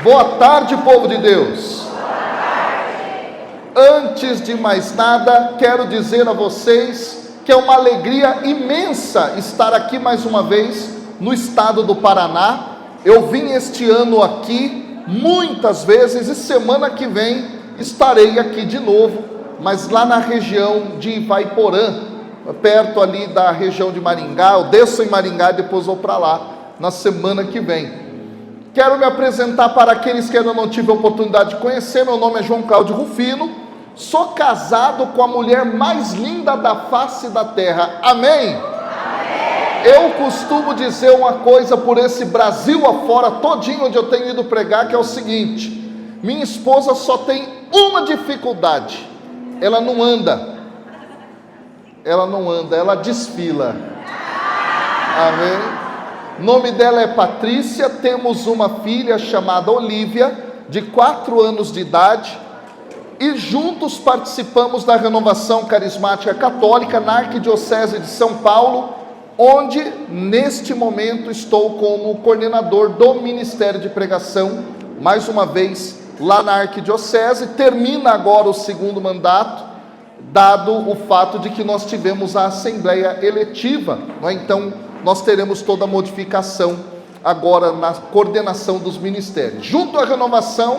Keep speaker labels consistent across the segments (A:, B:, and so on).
A: Boa tarde, povo de Deus. Antes de mais nada, quero dizer a vocês que é uma alegria imensa estar aqui mais uma vez no estado do Paraná. Eu vim este ano aqui muitas vezes e semana que vem estarei aqui de novo, mas lá na região de Ivaiporã, perto ali da região de Maringá. Eu desço em Maringá e depois vou para lá na semana que vem. Quero me apresentar para aqueles que ainda não tive a oportunidade de conhecer. Meu nome é João Cláudio Rufino, sou casado com a mulher mais linda da face da terra, amém? Eu costumo dizer uma coisa por esse Brasil afora, todinho onde eu tenho ido pregar, que é o seguinte: minha esposa só tem uma dificuldade, ela não anda, ela desfila, amém? O nome dela é Patrícia, temos uma filha chamada Olívia, de 4 anos de idade, e juntos participamos da Renovação Carismática Católica na Arquidiocese de São Paulo, onde neste momento estou como coordenador do Ministério de Pregação, mais uma vez lá na Arquidiocese. Termina agora o 2º mandato, dado o fato de que nós tivemos a Assembleia Eletiva, não é? Então nós teremos toda a modificação agora na coordenação dos ministérios. Junto à renovação,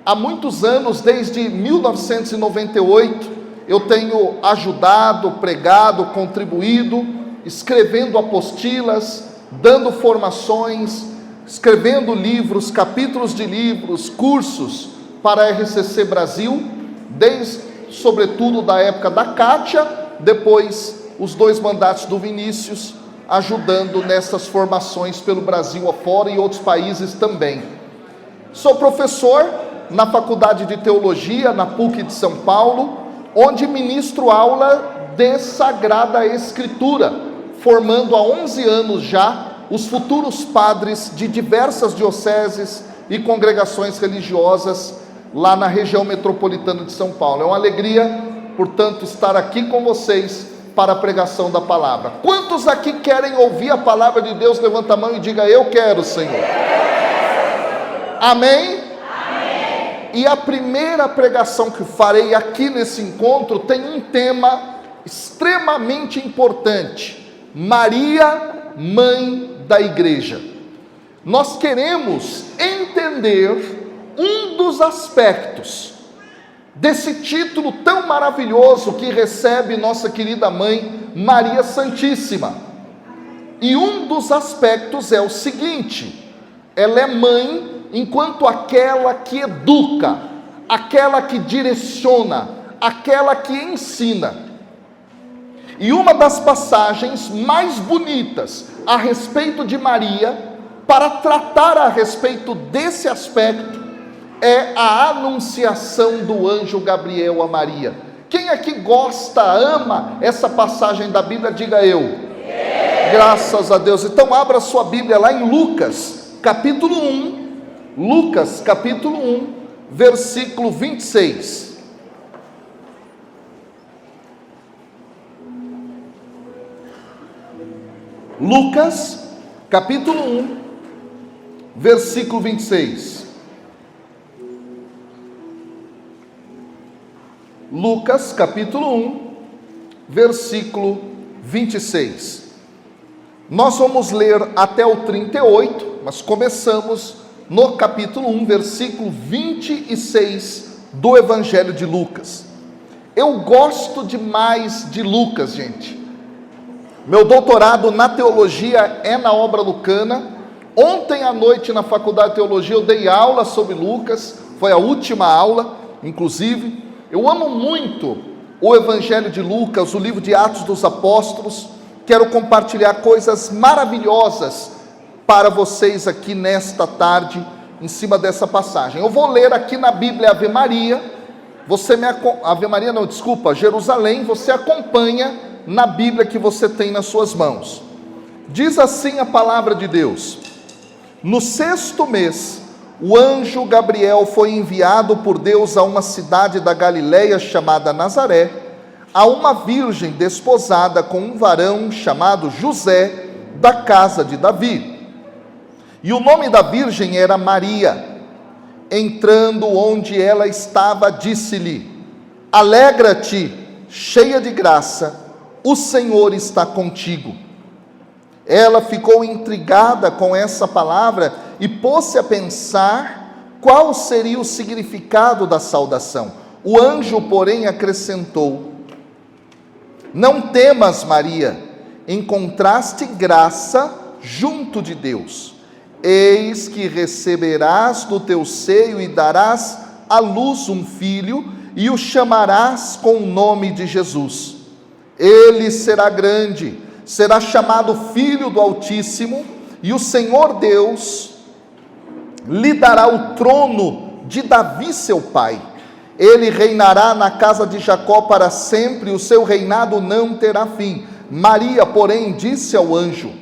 A: há muitos anos, desde 1998, eu tenho ajudado, pregado, contribuído, escrevendo apostilas, dando formações, escrevendo livros, capítulos de livros, cursos para a RCC Brasil, desde, sobretudo, da época da Kátia, depois os 2 mandatos do Vinícius, ajudando nessas formações pelo Brasil afora e outros países também. Sou professor na Faculdade de Teologia, na PUC de São Paulo, onde ministro aula de Sagrada Escritura, formando há 11 anos já os futuros padres de diversas dioceses e congregações religiosas lá na região metropolitana de São Paulo. É uma alegria, portanto, estar aqui com vocês para a pregação da palavra. Quantos aqui querem ouvir a palavra de Deus? Levanta a mão e diga: eu quero, Senhor. Amém? Amém. E a primeira pregação que farei aqui nesse encontro tem um tema extremamente importante: Maria, mãe da igreja. Nós queremos entender um dos aspectos desse título tão maravilhoso que recebe nossa querida mãe Maria Santíssima. E um dos aspectos é o seguinte: ela é mãe enquanto aquela que educa, aquela que direciona, aquela que ensina. E uma das passagens mais bonitas a respeito de Maria, para tratar a respeito desse aspecto, é a anunciação do anjo Gabriel a Maria. Quem aqui gosta, ama essa passagem da Bíblia, diga eu. Graças a Deus. Então abra sua Bíblia lá em Lucas, capítulo 1. Lucas, capítulo 1, versículo 26. Lucas, capítulo 1, versículo 26. Lucas, capítulo 1, versículo 26. Nós vamos ler até o 38, mas começamos no capítulo 1, versículo 26 do Evangelho de Lucas. Eu gosto demais de Lucas, gente. Meu doutorado na teologia é na obra lucana. Ontem à noite na faculdade de teologia eu dei aula sobre Lucas, foi a última aula, inclusive. Eu amo muito o Evangelho de Lucas, o livro de Atos dos Apóstolos. Quero compartilhar coisas maravilhosas para vocês aqui nesta tarde, em cima dessa passagem. Eu vou ler aqui na Bíblia Ave Maria, Jerusalém, você acompanha na Bíblia que você tem nas suas mãos. Diz assim a palavra de Deus: no 6º mês, o anjo Gabriel foi enviado por Deus a uma cidade da Galileia chamada Nazaré, a uma virgem desposada com um varão chamado José, da casa de Davi. E o nome da virgem era Maria. entrando onde ela estava, disse-lhe: alegra-te, cheia de graça, o Senhor está contigo. Ela ficou intrigada com essa palavra e pôs-se a pensar qual seria o significado da saudação. O anjo, porém, acrescentou: não temas, Maria, encontraste graça junto de Deus. Eis que receberás do teu seio e darás à luz um filho, e o chamarás com o nome de Jesus. Ele será grande, será chamado Filho do Altíssimo, e o Senhor Deus lhe dará o trono de Davi seu pai. Ele reinará na casa de Jacó para sempre, e o seu reinado não terá fim. Maria, porém, disse ao anjo: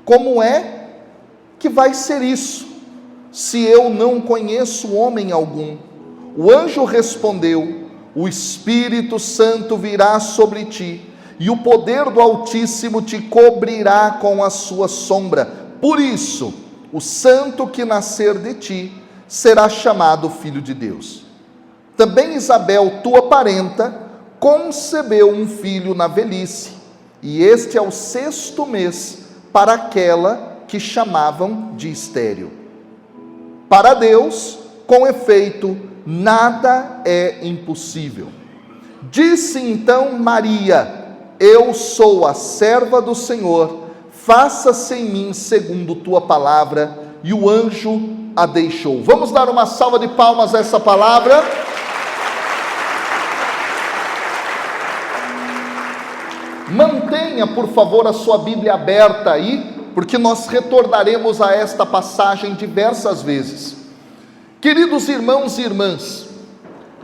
A: como é que vai ser isso, se eu não conheço homem algum? O anjo respondeu: o Espírito Santo virá sobre ti, e o poder do Altíssimo te cobrirá com a sua sombra. Por isso, o santo que nascer de ti será chamado Filho de Deus. Também Isabel, tua parenta, concebeu um filho na velhice, e este é o 6º mês para aquela que chamavam de estéril. Para Deus, com efeito, nada é impossível. Disse então Maria: eu sou a serva do Senhor, faça-se em mim segundo tua palavra. E o anjo a deixou. Vamos dar uma salva de palmas a essa palavra. Mantenha, por favor, a sua Bíblia aberta aí, porque nós retornaremos a esta passagem diversas vezes. Queridos irmãos e irmãs,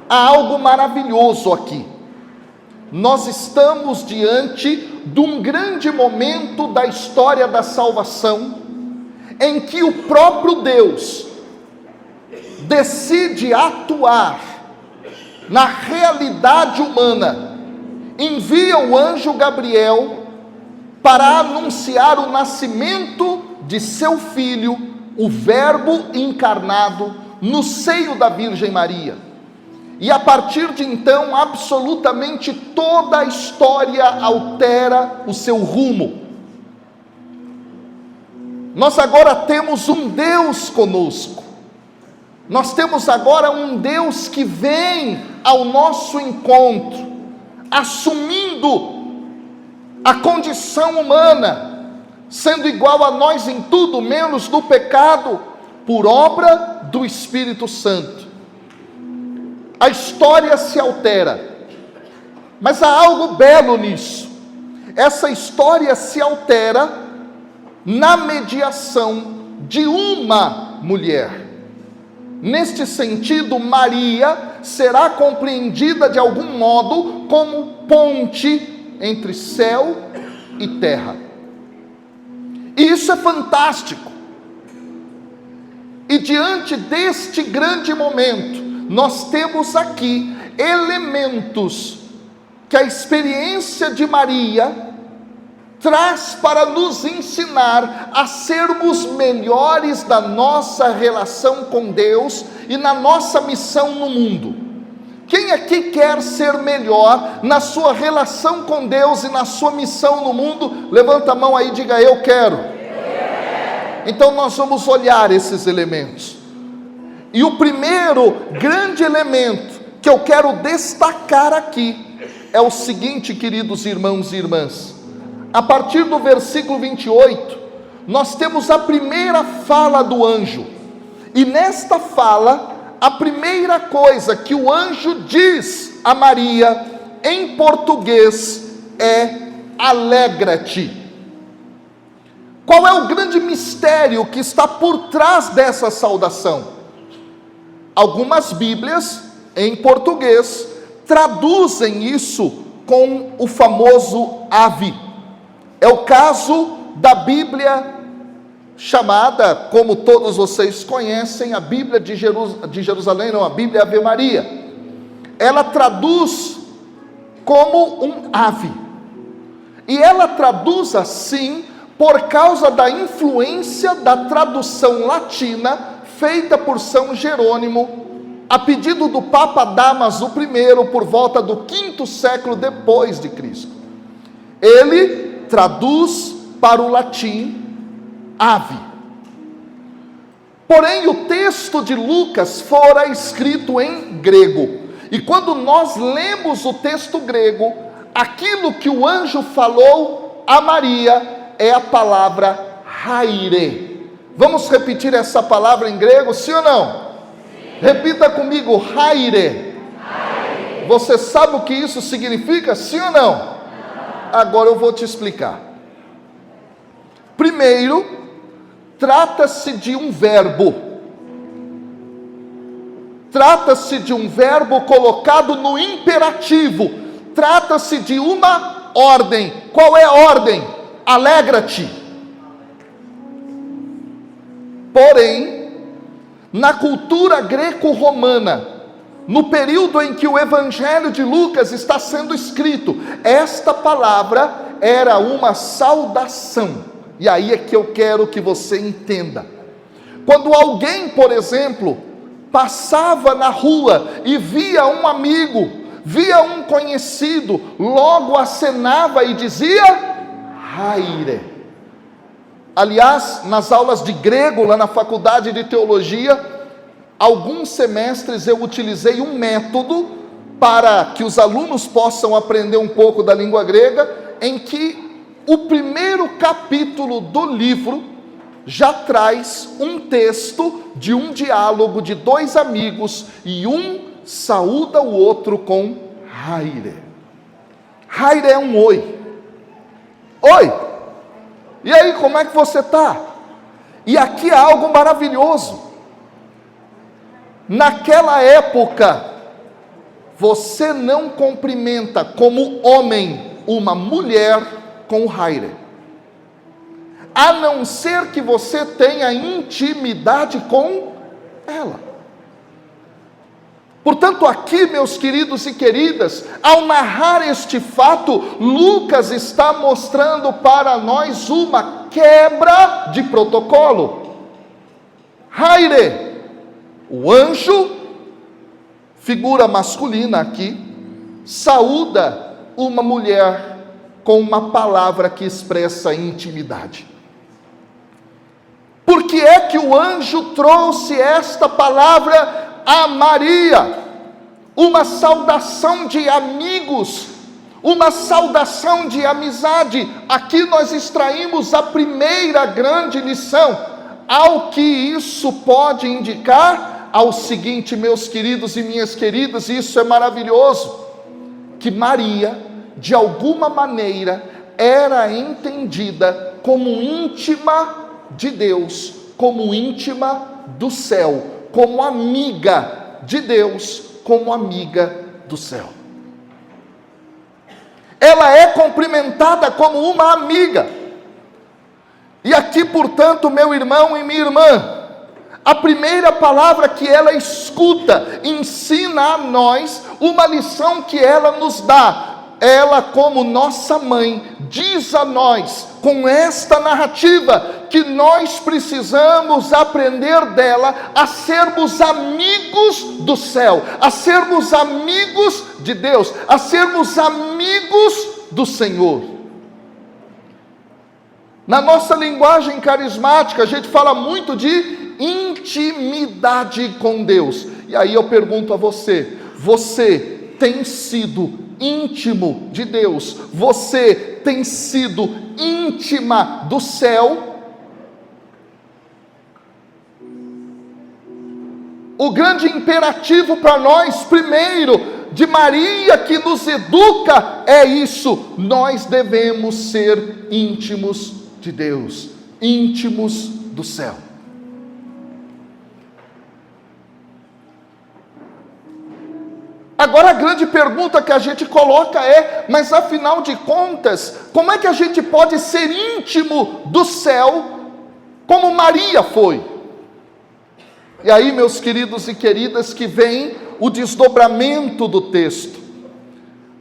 A: há algo maravilhoso aqui. Nós estamos diante de um grande momento da história da salvação, em que o próprio Deus decide atuar na realidade humana, envia o anjo Gabriel para anunciar o nascimento de seu filho, o Verbo encarnado, no seio da Virgem Maria. E a partir de então, absolutamente toda a história altera o seu rumo. Nós agora temos um Deus conosco. Nós temos agora um Deus que vem ao nosso encontro, assumindo a condição humana, sendo igual a nós em tudo, menos no pecado, por obra do Espírito Santo. A história se altera, mas há algo belo nisso. Essa história se altera na mediação de uma mulher. Neste sentido, Maria será compreendida de algum modo como ponte entre céu e terra. E isso é fantástico. E diante deste grande momento, nós temos aqui elementos que a experiência de Maria traz para nos ensinar a sermos melhores na nossa relação com Deus e na nossa missão no mundo. Quem aqui quer ser melhor na sua relação com Deus e na sua missão no mundo? Levanta a mão aí e diga: eu quero. Então nós vamos olhar esses elementos. E o primeiro grande elemento que eu quero destacar aqui é o seguinte, queridos irmãos e irmãs. A partir do versículo 28, nós temos a primeira fala do anjo. E nesta fala, a primeira coisa que o anjo diz a Maria, em português, é: alegra-te. Qual é o grande mistério que está por trás dessa saudação? Algumas Bíblias, em português, traduzem isso com o famoso ave. É o caso da Bíblia chamada, como todos vocês conhecem, a Bíblia de Jerusalém, não, a Bíblia Ave Maria. Ela traduz como um ave. E ela traduz assim por causa da influência da tradução latina feita por São Jerônimo, a pedido do Papa Damaso I, por volta do quinto século depois de Cristo. Ele traduz para o latim ave. Porém, o texto de Lucas fora escrito em grego. E quando nós lemos o texto grego, aquilo que o anjo falou a Maria é a palavra haire. Vamos repetir essa palavra em grego, sim ou não? Sim. Repita comigo, haire. Haire. Você sabe o que isso significa, sim ou não? Não. Agora eu vou te explicar. Primeiro, trata-se de um verbo. Trata-se de um verbo colocado no imperativo. Trata-se de uma ordem. Qual é a ordem? Alegra-te. Porém, na cultura greco-romana, no período em que o Evangelho de Lucas está sendo escrito, esta palavra era uma saudação. E aí é que eu quero que você entenda. Quando alguém, por exemplo, passava na rua e via um amigo, via um conhecido, logo acenava e dizia haire. Aliás, nas aulas de grego, lá na faculdade de teologia, alguns semestres eu utilizei um método para que os alunos possam aprender um pouco da língua grega, em que o primeiro capítulo do livro já traz um texto de um diálogo de dois amigos, e um saúda o outro com haire. Haire é um oi. Oi! E aí, como é que você está? E aqui há algo maravilhoso. Naquela época, você não cumprimenta como homem uma mulher com haire, a não ser que você tenha intimidade com ela. Portanto, aqui, meus queridos e queridas, ao narrar este fato, Lucas está mostrando para nós uma quebra de protocolo. Haire, o anjo, figura masculina aqui, saúda uma mulher com uma palavra que expressa intimidade. Por que é que o anjo trouxe esta palavra a Maria? Uma saudação de amigos, uma saudação de amizade. Aqui nós extraímos a primeira grande lição. Ao que isso pode indicar? Ao seguinte, meus queridos e minhas queridas, isso é maravilhoso, que Maria, de alguma maneira, era entendida como íntima de Deus, como íntima do céu, como amiga de Deus, como amiga do céu. Ela é cumprimentada como uma amiga. E aqui, portanto, meu irmão e minha irmã, a primeira palavra que ela escuta ensina a nós uma lição que ela nos dá. Ela, como nossa mãe, diz a nós, com esta narrativa, que nós precisamos aprender dela a sermos amigos do céu, a sermos amigos de Deus, a sermos amigos do Senhor. Na nossa linguagem carismática, a gente fala muito de intimidade com Deus. E aí eu pergunto a você, você tem sido íntimo de Deus? Você tem sido íntima do céu? O grande imperativo para nós, primeiro, de Maria que nos educa, é isso: nós devemos ser íntimos de Deus, íntimos do céu. Agora a grande pergunta que a gente coloca é, mas afinal de contas, como é que a gente pode ser íntimo do céu como Maria foi? E aí, meus queridos e queridas, que vem o desdobramento do texto.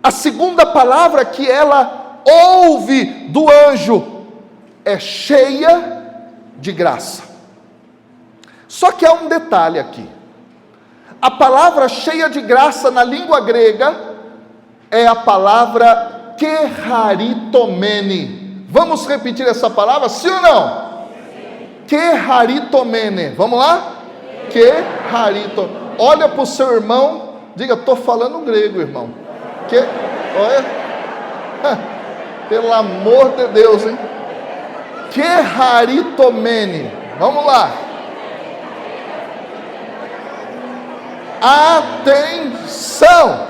A: A segunda palavra que ela ouve do anjo é cheia de graça. Só que há um detalhe aqui. A palavra cheia de graça na língua grega é a palavra keharitomene. Vamos repetir essa palavra, sim ou não? Keharitomene. Vamos lá? Keharitomene. Olha para o seu irmão, diga, estou falando grego, irmão. Olha. Pelo amor de Deus, hein? Keharitomene. Vamos lá. Atenção!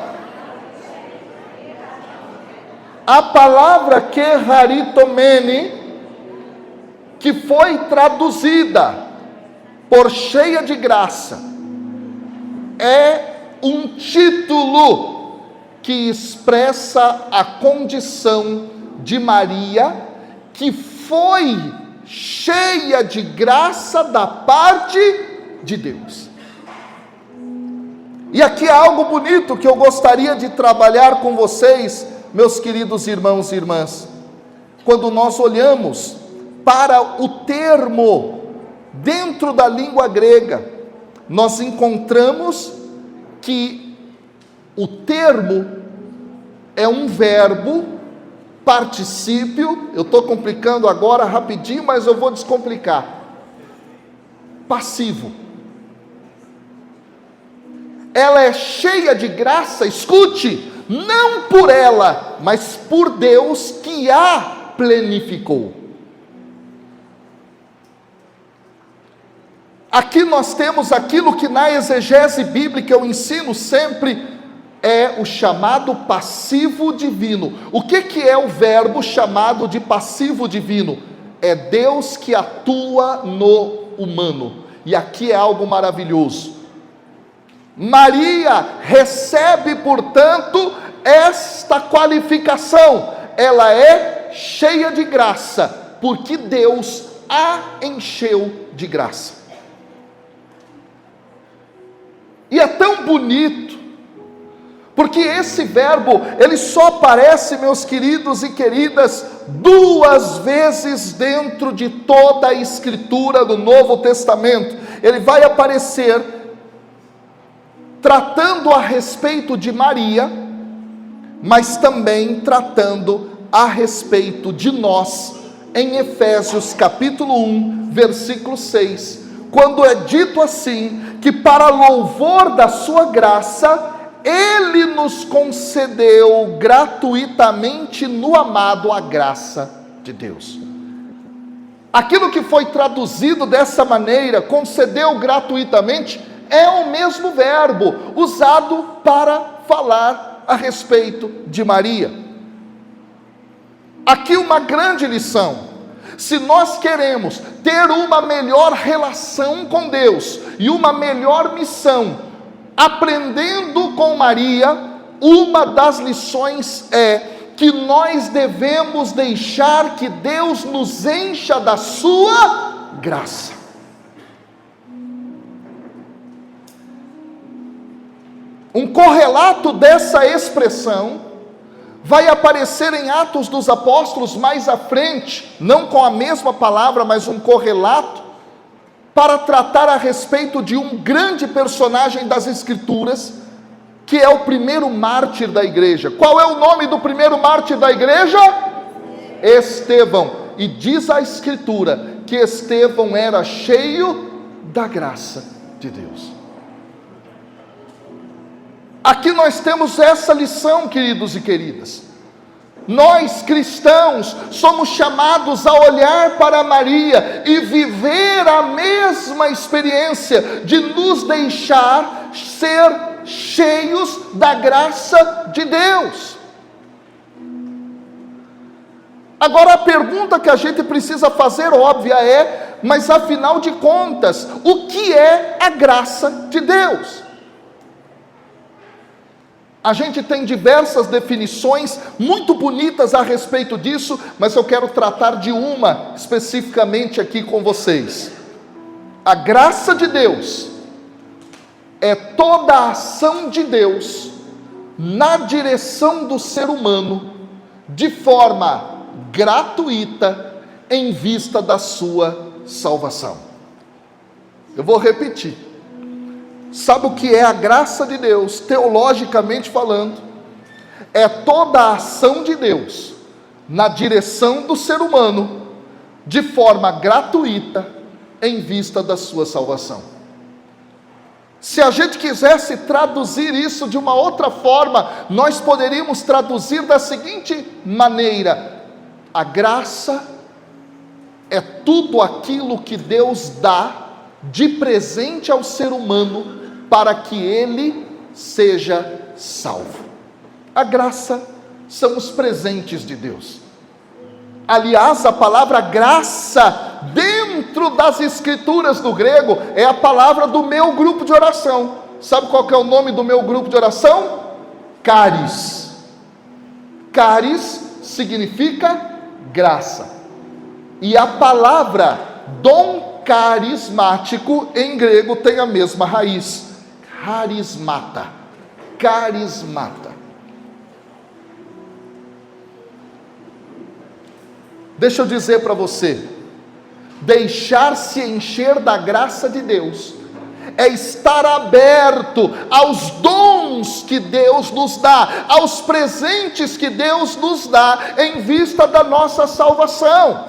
A: A palavra keharitomene, que foi traduzida por cheia de graça, é um título que expressa a condição de Maria, que foi cheia de graça da parte de Deus. E aqui há algo bonito que eu gostaria de trabalhar com vocês, meus queridos irmãos e irmãs. Quando nós olhamos para o termo dentro da língua grega, nós encontramos que o termo é um verbo particípio. Eu estou complicando agora rapidinho, mas eu vou descomplicar. Passivo. Ela é cheia de graça, escute, não por ela, mas por Deus que a plenificou. Aqui nós temos aquilo que na exegese bíblica eu ensino sempre, é o chamado passivo divino. O que é o verbo chamado de passivo divino? É Deus que atua no humano. E aqui é algo maravilhoso. Maria recebe, portanto, esta qualificação. Ela é cheia de graça, porque Deus a encheu de graça. E é tão bonito, porque esse verbo, ele só aparece, meus queridos e queridas, 2 vezes dentro de toda a escritura do Novo Testamento. Ele vai aparecer tratando a respeito de Maria, mas também tratando a respeito de nós, em Efésios capítulo 1, versículo 6, quando é dito assim, que para louvor da sua graça, Ele nos concedeu gratuitamente no amado a graça de Deus. Aquilo que foi traduzido dessa maneira, concedeu gratuitamente, é o mesmo verbo usado para falar a respeito de Maria. Aqui uma grande lição: se nós queremos ter uma melhor relação com Deus e uma melhor missão, aprendendo com Maria, uma das lições é que nós devemos deixar que Deus nos encha da sua graça. Um correlato dessa expressão vai aparecer em Atos dos Apóstolos mais à frente, não com a mesma palavra, mas um correlato, para tratar a respeito de um grande personagem das Escrituras, que é o primeiro mártir da igreja. Qual é o nome do primeiro mártir da igreja? Estevão. E diz a Escritura que Estevão era cheio da graça de Deus. Aqui nós temos essa lição, queridos e queridas. Nós cristãos somos chamados a olhar para Maria e viver a mesma experiência de nos deixar ser cheios da graça de Deus. Agora a pergunta que a gente precisa fazer, óbvia, é: mas afinal de contas, o que é a graça de Deus? A gente tem diversas definições muito bonitas a respeito disso, mas eu quero tratar de uma especificamente aqui com vocês. A graça de Deus é toda a ação de Deus na direção do ser humano, de forma gratuita, em vista da sua salvação. Eu vou repetir. Sabe o que é a graça de Deus, teologicamente falando? É toda a ação de Deus na direção do ser humano, de forma gratuita, em vista da sua salvação. Se a gente quisesse traduzir isso de uma outra forma, nós poderíamos traduzir da seguinte maneira: a graça é tudo aquilo que Deus dá de presente ao ser humano para que ele seja salvo. A graça são os presentes de Deus. Aliás, a palavra graça, dentro das escrituras do grego, é a palavra do meu grupo de oração. Sabe qual que é o nome do meu grupo de oração? Caris. Caris significa graça. E a palavra dom carismático em grego tem a mesma raiz. Carismata. Carismata. Deixa eu dizer para você, deixar-se encher da graça de Deus é estar aberto aos dons que Deus nos dá, aos presentes que Deus nos dá em vista da nossa salvação.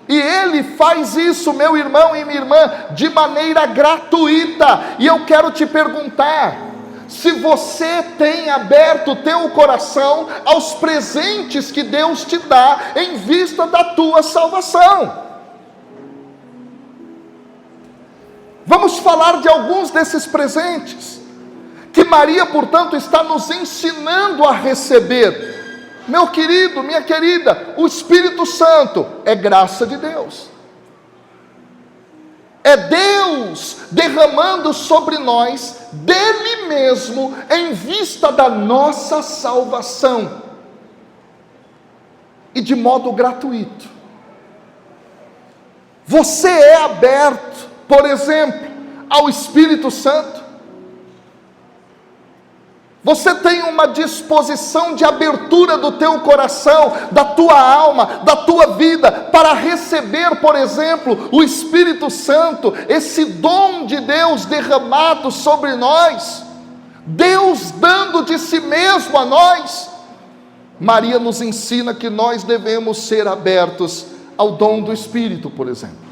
A: E Ele faz isso, meu irmão e minha irmã, de maneira gratuita. E eu quero te perguntar: se você tem aberto o teu coração aos presentes que Deus te dá em vista da tua salvação. Vamos falar de alguns desses presentes que Maria, portanto, está nos ensinando a receber. Meu querido, minha querida, o Espírito Santo é graça de Deus. É Deus derramando sobre nós dele mesmo em vista da nossa salvação, e de modo gratuito. Você é aberto, por exemplo, ao Espírito Santo? Você tem uma disposição de abertura do teu coração, da tua alma, da tua vida, para receber, por exemplo, o Espírito Santo, esse dom de Deus derramado sobre nós, Deus dando de si mesmo a nós? Maria nos ensina que nós devemos ser abertos ao dom do Espírito, por exemplo.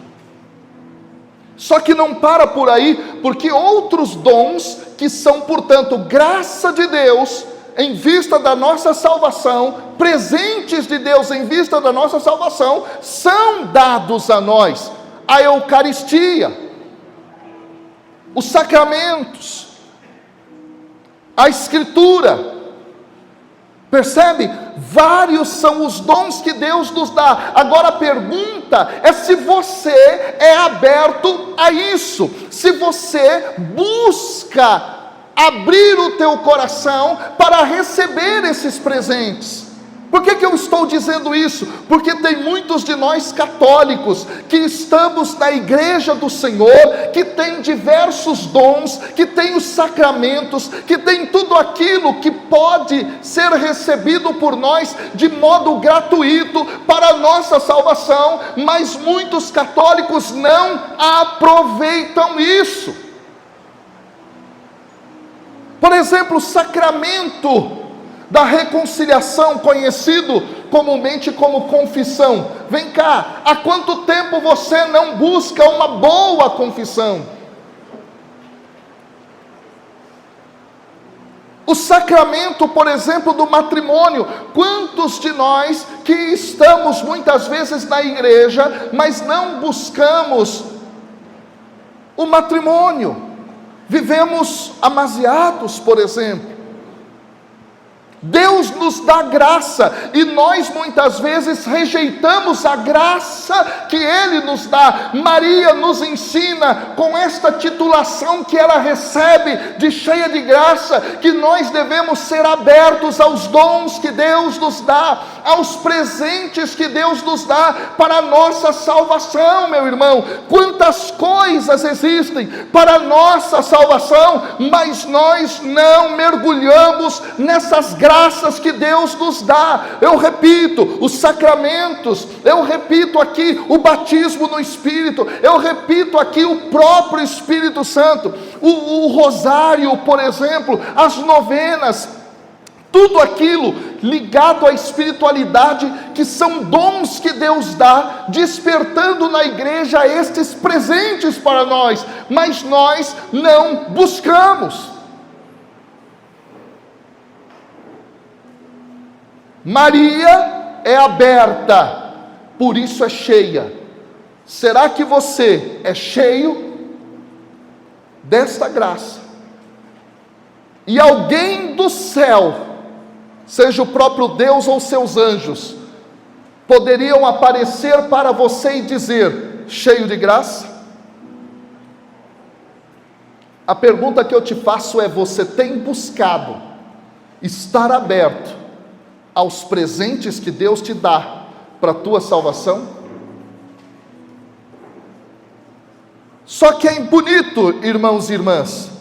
A: Só que não para por aí, porque outros dons, que são, portanto, graça de Deus, em vista da nossa salvação, presentes de Deus em vista da nossa salvação, são dados a nós. A Eucaristia, os sacramentos, a Escritura. Percebe? Vários são os dons que Deus nos dá. Agora a pergunta é se você é aberto a isso, se você busca abrir o teu coração para receber esses presentes. Por que eu estou dizendo isso? Porque tem muitos de nós católicos que estamos na igreja do Senhor, que tem diversos dons, que tem os sacramentos, que tem tudo aquilo que pode ser recebido por nós de modo gratuito para a nossa salvação, mas muitos católicos não aproveitam isso. Por exemplo, o sacramento da reconciliação, conhecido comumente como confissão. Vem cá, há quanto tempo você não busca uma boa confissão? O sacramento, por exemplo, do matrimônio. Quantos de nós que estamos muitas vezes na igreja, mas não buscamos o matrimônio? Vivemos amasiados, por exemplo. Deus nos dá graça, e nós muitas vezes rejeitamos a graça que Ele nos dá. Maria nos ensina, com esta titulação que ela recebe, de cheia de graça, que nós devemos ser abertos aos dons que Deus nos dá, aos presentes que Deus nos dá para a nossa salvação, meu irmão. Quantas coisas existem para a nossa salvação, mas nós não mergulhamos nessas graças graças que Deus nos dá. Eu repito, os sacramentos, eu repito aqui o batismo no Espírito, eu repito aqui o próprio Espírito Santo, o rosário, por exemplo, as novenas, tudo aquilo ligado à espiritualidade, que são dons que Deus dá, despertando na igreja estes presentes para nós, mas nós não buscamos. Maria é aberta, por isso é cheia. Será que você é cheio desta graça? E alguém do céu, seja o próprio Deus ou seus anjos, poderiam aparecer para você e dizer: cheio de graça? A pergunta que eu te faço é: você tem buscado estar aberto aos presentes que Deus te dá para a tua salvação? Só que é bonito, irmãos e irmãs,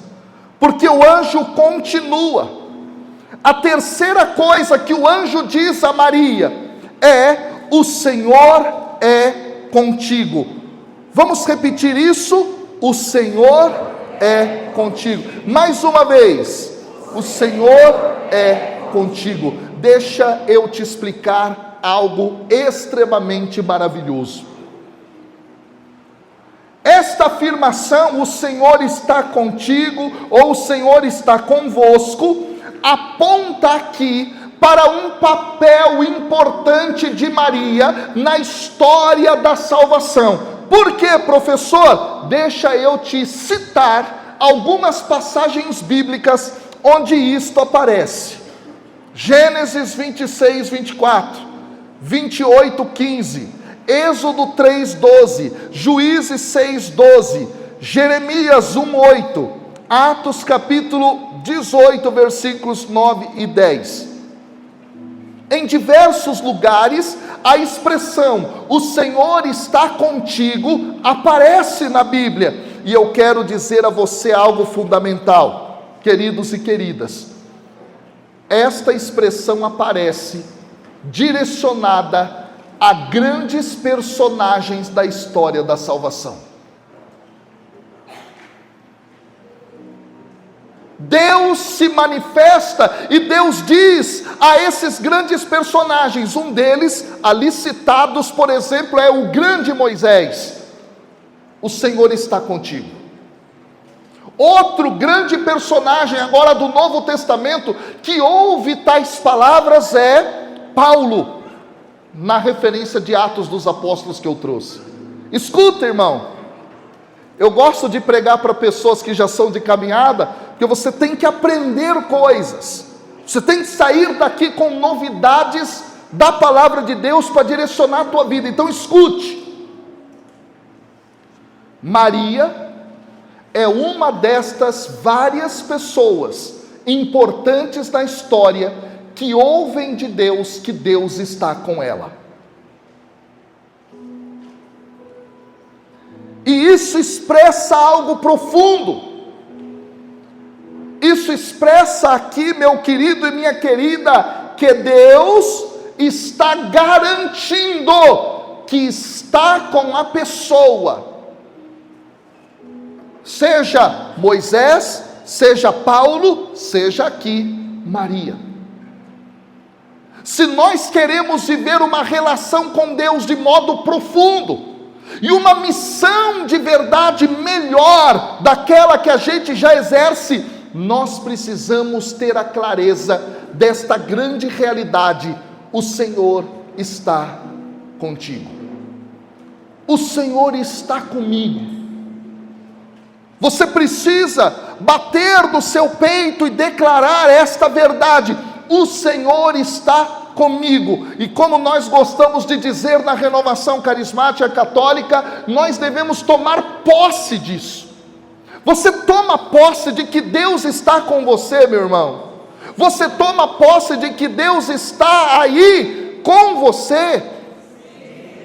A: porque o anjo continua. A terceira coisa que o anjo diz a Maria é: o Senhor é contigo. Vamos repetir isso? O Senhor é contigo. Mais uma vez: o Senhor é contigo. Deixa eu te explicar algo extremamente maravilhoso. Esta afirmação, o Senhor está contigo, ou o Senhor está convosco, aponta aqui para um papel importante de Maria na história da salvação. Por quê, professor? Deixa eu te citar algumas passagens bíblicas onde isto aparece. Gênesis 26, 24, 28, 15, Êxodo 3, 12, Juízes 6, 12, Jeremias 1, 8, Atos capítulo 18, versículos 9 e 10. Em diversos lugares, a expressão "o Senhor está contigo" aparece na Bíblia. E eu quero dizer a você algo fundamental, queridos e queridas. Esta expressão aparece direcionada a grandes personagens da história da salvação. Deus se manifesta e Deus diz a esses grandes personagens. Um deles, ali citados, por exemplo, é o grande Moisés: o Senhor está contigo. Outro grande personagem agora do Novo Testamento que ouve tais palavras é Paulo, na referência de Atos dos Apóstolos que eu trouxe. Escuta, irmão, eu gosto de pregar para pessoas que já são de caminhada, porque você tem que aprender coisas, você tem que sair daqui com novidades da palavra de Deus para direcionar a tua vida. Então escute. Maria é uma destas várias pessoas importantes na história que ouvem de Deus que Deus está com ela. E isso expressa algo profundo. Isso expressa aqui, meu querido e minha querida, que Deus está garantindo que está com a pessoa. Seja Moisés, seja Paulo, seja aqui Maria. Se nós queremos viver uma relação com Deus de modo profundo, e uma missão de verdade melhor daquela que a gente já exerce, nós precisamos ter a clareza desta grande realidade: o Senhor está contigo. O Senhor está comigo. Você precisa bater no seu peito e declarar esta verdade: o Senhor está comigo. E como nós gostamos de dizer na Renovação Carismática Católica, nós devemos tomar posse disso. Você toma posse de que Deus está com você, meu irmão. Você toma posse de que Deus está aí com você.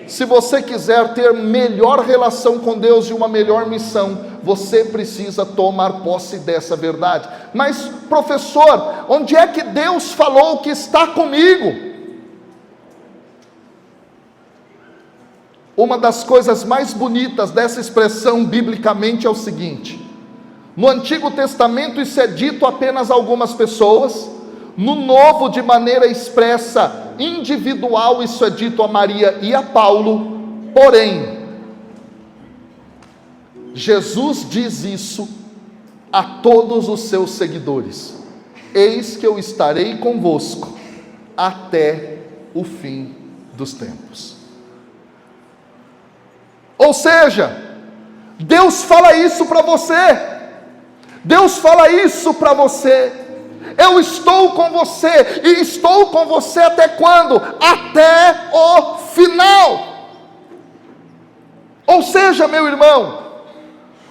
A: Se você quiser ter melhor relação com Deus e uma melhor missão, você precisa tomar posse dessa verdade. Mas, professor, onde é que Deus falou que está comigo? Uma das coisas mais bonitas dessa expressão biblicamente é o seguinte: no Antigo Testamento isso é dito apenas a algumas pessoas, no Novo, de maneira expressa, individual, isso é dito a Maria e a Paulo. Porém, Jesus diz isso a todos os seus seguidores: eis que eu estarei convosco até o fim dos tempos. Ou seja, Deus fala isso para você. Deus fala isso para você: eu estou com você, e estou com você até quando? Até o final. Ou seja, meu irmão,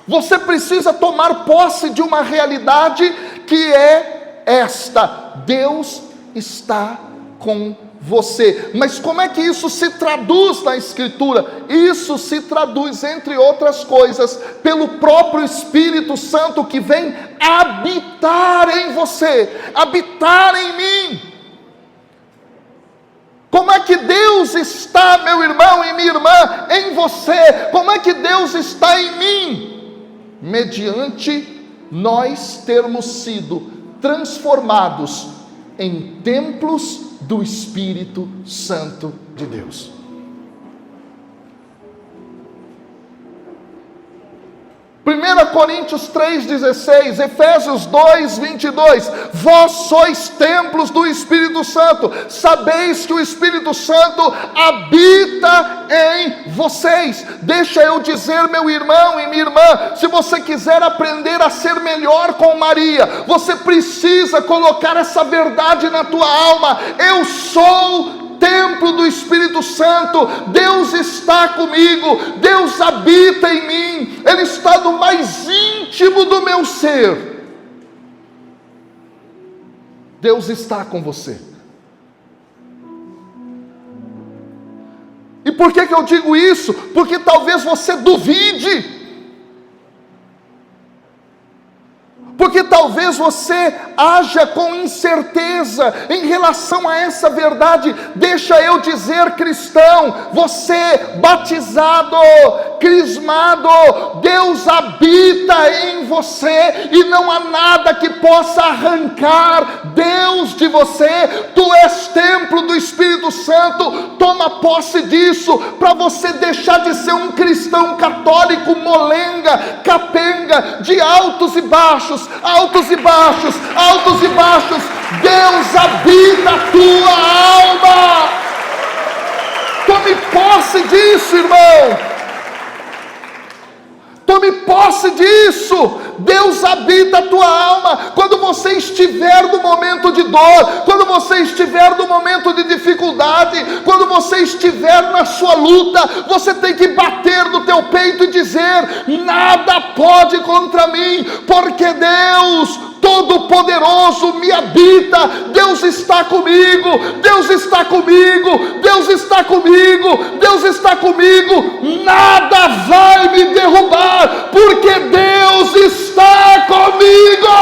A: você precisa tomar posse de uma realidade que é esta: Deus está com você. Mas como é que isso se traduz na Escritura? Isso se traduz, entre outras coisas, pelo próprio Espírito Santo que vem habitar em você, habitar em mim. Como é que Deus está, meu irmão e minha irmã, em você? Como é que Deus está em mim? Mediante nós termos sido transformados em templos do Espírito Santo de Deus. 1 Coríntios 3,16, Efésios 2,22, vós sois templos do Espírito Santo, sabeis que o Espírito Santo habita em vocês. Deixa eu dizer, meu irmão e minha irmã, se você quiser aprender a ser melhor com Maria, você precisa colocar essa verdade na tua alma: eu sou templo do Espírito Santo, Deus está comigo, Deus habita em mim, Ele está no mais íntimo do meu ser. Deus está com você. E por que eu digo isso? Porque talvez você duvide, porque talvez você haja com incerteza em relação a essa verdade. Deixa eu dizer, cristão, você batizado, crismado, Deus habita em você, e não há nada que possa arrancar Deus de você. Tu és templo do Espírito Santo. Toma posse disso, para você deixar de ser um cristão católico molenga, capenga, de altos e baixos, altos e baixos, altos e baixos. Deus habita a tua alma. Tome posse disso, irmão. Tome posse disso. Deus habita a tua alma. Quando você estiver no momento de dor, quando você estiver no momento de dificuldade, quando você estiver na sua luta, você tem que bater no teu peito e dizer: nada pode contra mim, porque Deus Todo-Poderoso me habita. Deus está comigo, Deus está comigo, Deus está comigo, Deus está comigo. Nada vai me derrubar, porque Deus está comigo.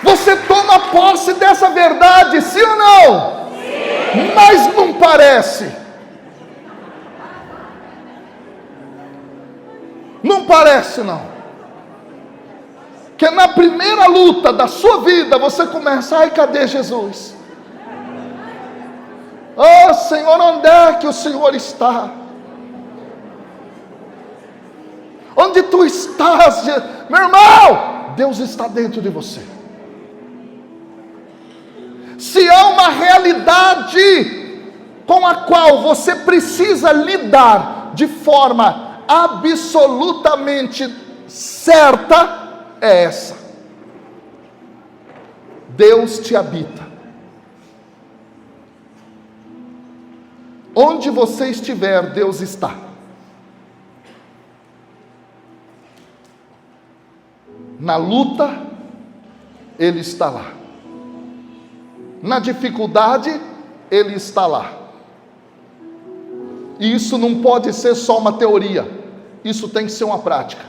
A: Você toma posse dessa verdade, sim ou não? Sim. Mas não parece. Não parece, não. Que na primeira luta da sua vida você começa: ai, cadê Jesus? Oh, Senhor, onde é que o Senhor está? Onde tu estás? Meu irmão, Deus está dentro de você. Se há uma realidade com a qual você precisa lidar de forma absolutamente certa, é essa: Deus te habita. Onde você estiver, Deus está. Na luta, Ele está lá. na dificuldade, Ele está lá. E isso não pode ser só uma teoria, isso tem que ser uma prática.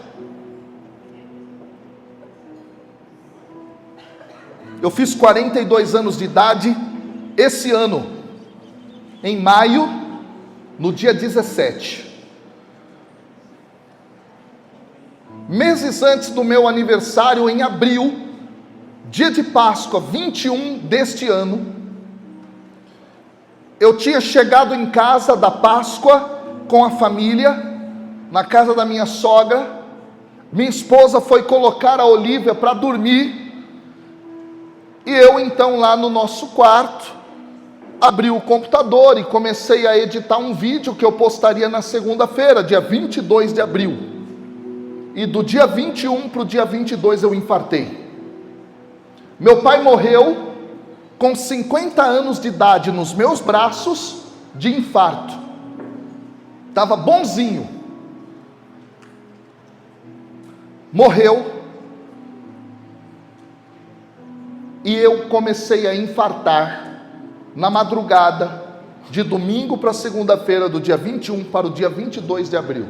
A: Eu fiz 42 anos de idade esse ano, em maio, no dia 17. Meses antes do meu aniversário, em abril, dia de Páscoa, 21 deste ano, eu tinha chegado em casa da Páscoa com a família, na casa da minha sogra. Minha esposa foi colocar a Olívia para dormir, e eu então lá no nosso quarto, abri o computador e comecei a editar um vídeo que eu postaria na segunda-feira, dia 22 de abril. E do dia 21 para o dia 22 eu infartei. Meu pai morreu com 50 anos de idade nos meus braços, de infarto. Estava bonzinho. Morreu. E eu comecei a infartar na madrugada de domingo para segunda-feira, do dia 21 para o dia 22 de abril.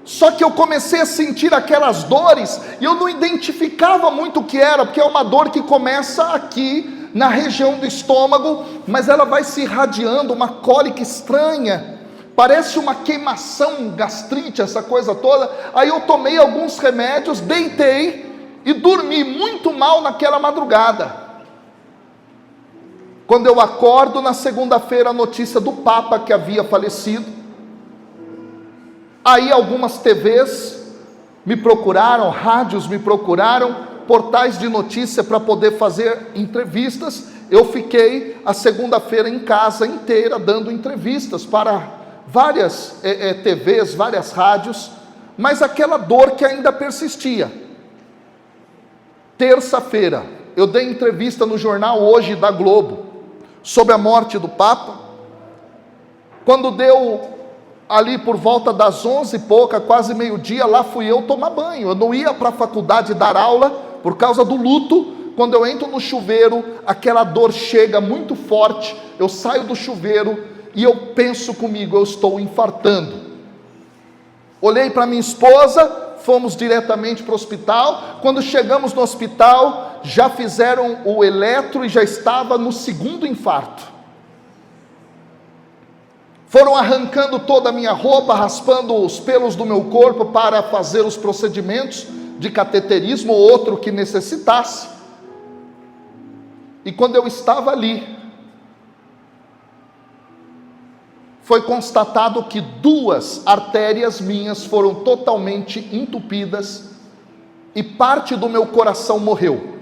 A: Só que eu comecei a sentir aquelas dores, e eu não identificava muito o que era, porque é uma dor que começa aqui, na região do estômago, mas ela vai se irradiando, uma cólica estranha, parece uma queimação, gastrite, essa coisa toda. Aí eu tomei alguns remédios, deitei, e dormi muito mal naquela madrugada. Quando eu acordo na segunda-feira, a notícia do Papa que havia falecido. Aí algumas TVs me procuraram, rádios me procuraram, portais de notícia para poder fazer entrevistas. Eu fiquei a segunda-feira em casa inteira dando entrevistas para várias TVs, várias rádios, mas aquela dor que ainda persistia. Terça-feira, eu dei entrevista no jornal Hoje da Globo, sobre a morte do Papa. Quando deu ali por volta das 11 e pouca, quase meio-dia, lá fui eu tomar banho. Eu não ia para a faculdade dar aula, por causa do luto. Quando eu entro no chuveiro, aquela dor chega muito forte, eu saio do chuveiro, e eu penso comigo, eu estou infartando. Olhei para minha esposa, fomos diretamente para o hospital. Quando chegamos no hospital, já fizeram o eletro e já estava no segundo infarto. Foram arrancando toda a minha roupa, raspando os pelos do meu corpo para fazer os procedimentos de cateterismo ou outro que necessitasse. E quando eu estava ali, foi constatado que 2 artérias minhas foram totalmente entupidas e parte do meu coração morreu.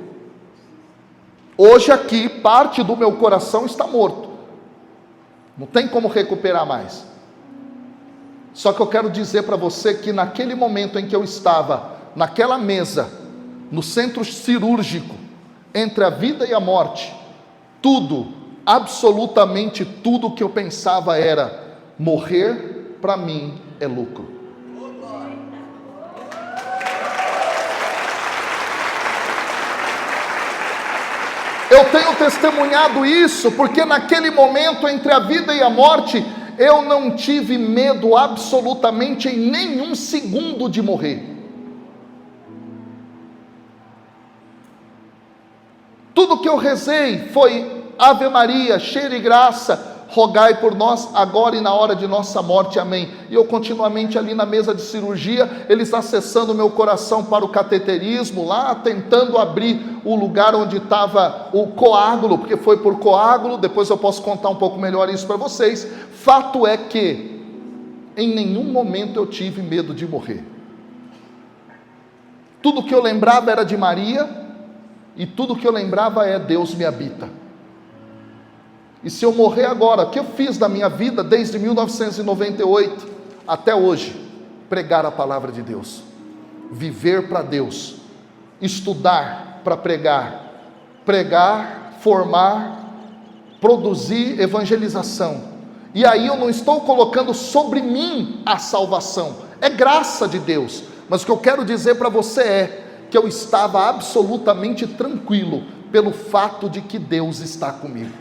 A: Hoje aqui, parte do meu coração está morto. Não tem como recuperar mais. Só que eu quero dizer para você que naquele momento em que eu estava naquela mesa, no centro cirúrgico, entre a vida e a morte, tudo, absolutamente tudo que eu pensava era: morrer para mim é lucro. Eu tenho testemunhado isso, porque naquele momento entre a vida e a morte, eu não tive medo absolutamente em nenhum segundo de morrer. Tudo que eu rezei foi Ave Maria, cheia de graça, rogai por nós agora e na hora de nossa morte, amém. E eu continuamente ali na mesa de cirurgia, eles acessando o meu coração para o cateterismo, lá tentando abrir o lugar onde estava o coágulo, porque foi por coágulo. Depois eu posso contar um pouco melhor isso para vocês. Fato é que em nenhum momento eu tive medo de morrer. Tudo que eu lembrava era de Maria, e tudo que eu lembrava é: Deus me habita. E se eu morrer agora, o que eu fiz da minha vida desde 1998 até hoje? Pregar a palavra de Deus, viver para Deus, estudar para pregar, formar, produzir evangelização. E aí eu não estou colocando sobre mim a salvação, é graça de Deus. Mas o que eu quero dizer para você é que eu estava absolutamente tranquilo, pelo fato de que Deus está comigo.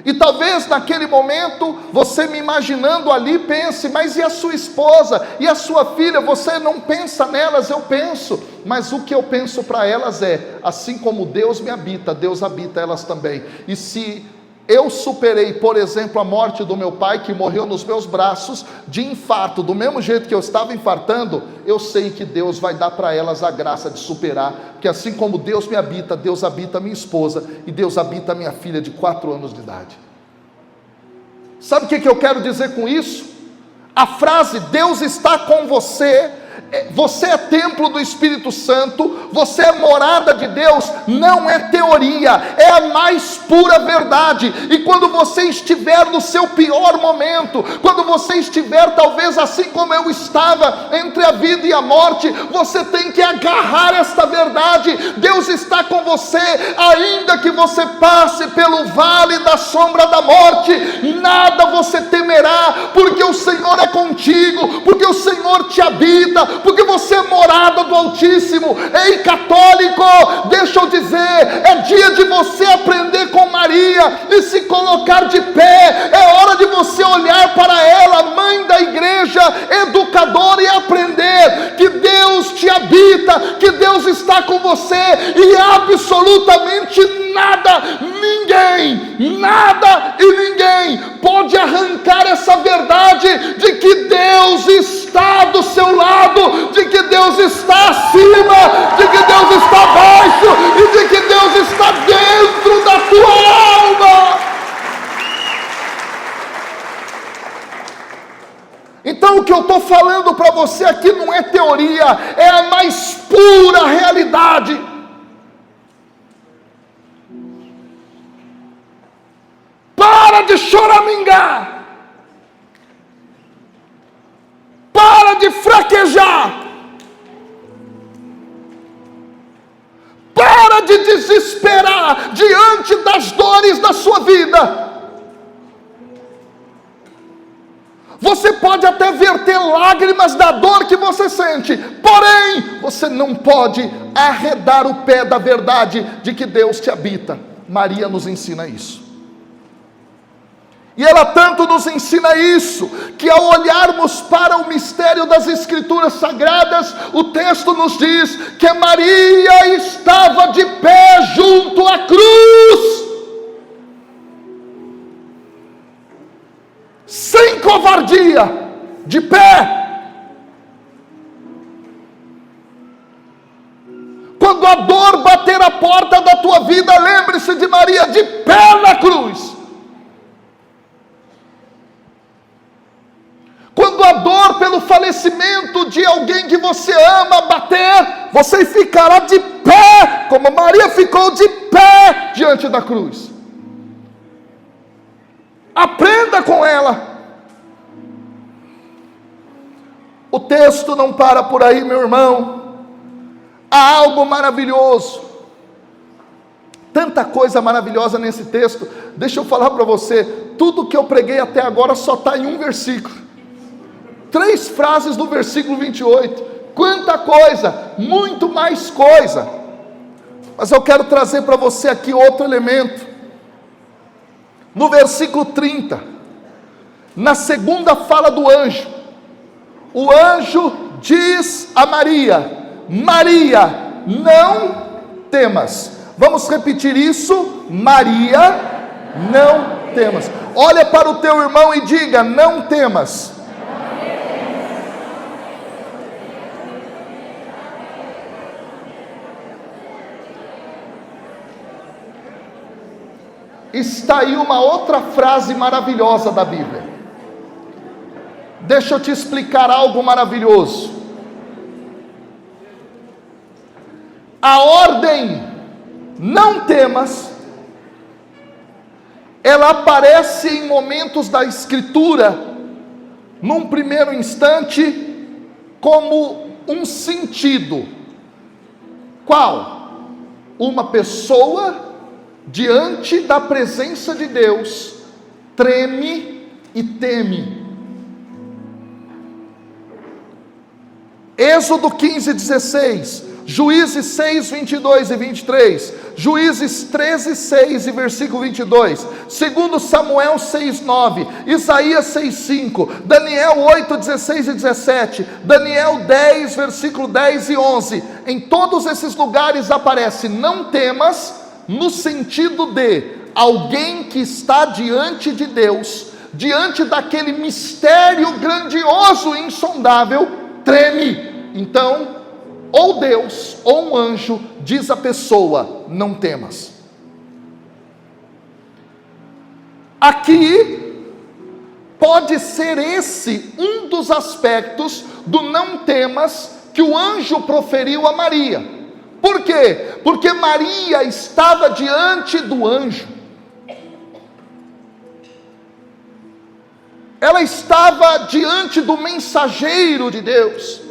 A: E talvez naquele momento, você me imaginando ali, pense, mas e a sua esposa, e a sua filha? Você não pensa nelas, eu penso, mas o que eu penso para elas é, assim como Deus me habita, Deus habita elas também. E se eu superei, por exemplo, a morte do meu pai, que morreu nos meus braços, de infarto, do mesmo jeito que eu estava infartando, eu sei que Deus vai dar para elas a graça de superar, porque assim como Deus me habita, Deus habita a minha esposa, e Deus habita a minha filha de 4 anos de idade. Sabe o que eu quero dizer com isso? A frase, Deus está com você, você é templo do Espírito Santo, você é morada de Deus, não é teoria, é a mais pura verdade. E quando você estiver no seu pior momento, quando você estiver talvez assim como eu estava, entre a vida e a morte, você tem que agarrar esta verdade. Deus está com você, ainda que você passe pelo vale da sombra da morte, nada você temerá, porque o Senhor é contigo, porque o Senhor te habita, porque você é morada do Altíssimo. Ei, católico, deixa eu dizer, é dia de você aprender com Maria e se colocar de pé. É hora de você olhar para ela, mãe da igreja, educadora, e aprender que Deus te habita, que Deus está com você, e absolutamente nada, ninguém, nada e ninguém pode arrancar essa verdade de que Deus está do seu lado, de que Deus está acima, de que Deus está abaixo e de que Deus está dentro da tua alma. Então o que eu estou falando para você aqui não é teoria, é a mais pura realidade. Para de choramingar, para de fraquejar, para de desesperar diante das dores da sua vida. Você pode até verter lágrimas da dor que você sente, porém, você não pode arredar o pé da verdade de que Deus te habita. Maria nos ensina isso. E ela tanto nos ensina isso, que ao olharmos para o mistério das Escrituras Sagradas, o texto nos diz que Maria estava de pé junto à cruz, sem covardia, de pé. Quando a dor bater a porta da tua vida, lembre-se de Maria de pé na cruz. Quando a dor pelo falecimento de alguém que você ama bater, você ficará de pé, como Maria ficou de pé diante da cruz. Aprenda com ela. O texto não para por aí, meu irmão. Há algo maravilhoso, tanta coisa maravilhosa nesse texto. Deixa eu falar para você, tudo que eu preguei até agora só está em um versículo. 3 frases do versículo 28, quanta coisa, muito mais coisa, mas eu quero trazer para você aqui outro elemento. No versículo 30, na segunda fala do anjo, o anjo diz a Maria: Maria, não temas. Vamos repetir isso? Maria, não temas. Olha para o teu irmão e diga: não temas. Está aí uma outra frase maravilhosa da Bíblia. Deixa eu te explicar algo maravilhoso. A ordem, não temas, ela aparece em momentos da Escritura, num primeiro instante, como um sentido. Qual? Uma pessoa diante da presença de Deus treme e teme. Êxodo 15:16, Juízes 6, 22 e 23, Juízes 13, 6 e versículo 22, 2 Samuel 6, 9, Isaías 6, 5, Daniel 8, 16 e 17, Daniel 10, versículo 10 e 11, em todos esses lugares aparece não temas, no sentido de alguém que está diante de Deus, diante daquele mistério grandioso e insondável, treme. Então, ou Deus, ou um anjo, diz à pessoa: não temas. Aqui, pode ser esse um dos aspectos do não temas que o anjo proferiu a Maria. Por quê? Porque Maria estava diante do anjo. Ela estava diante do mensageiro de Deus.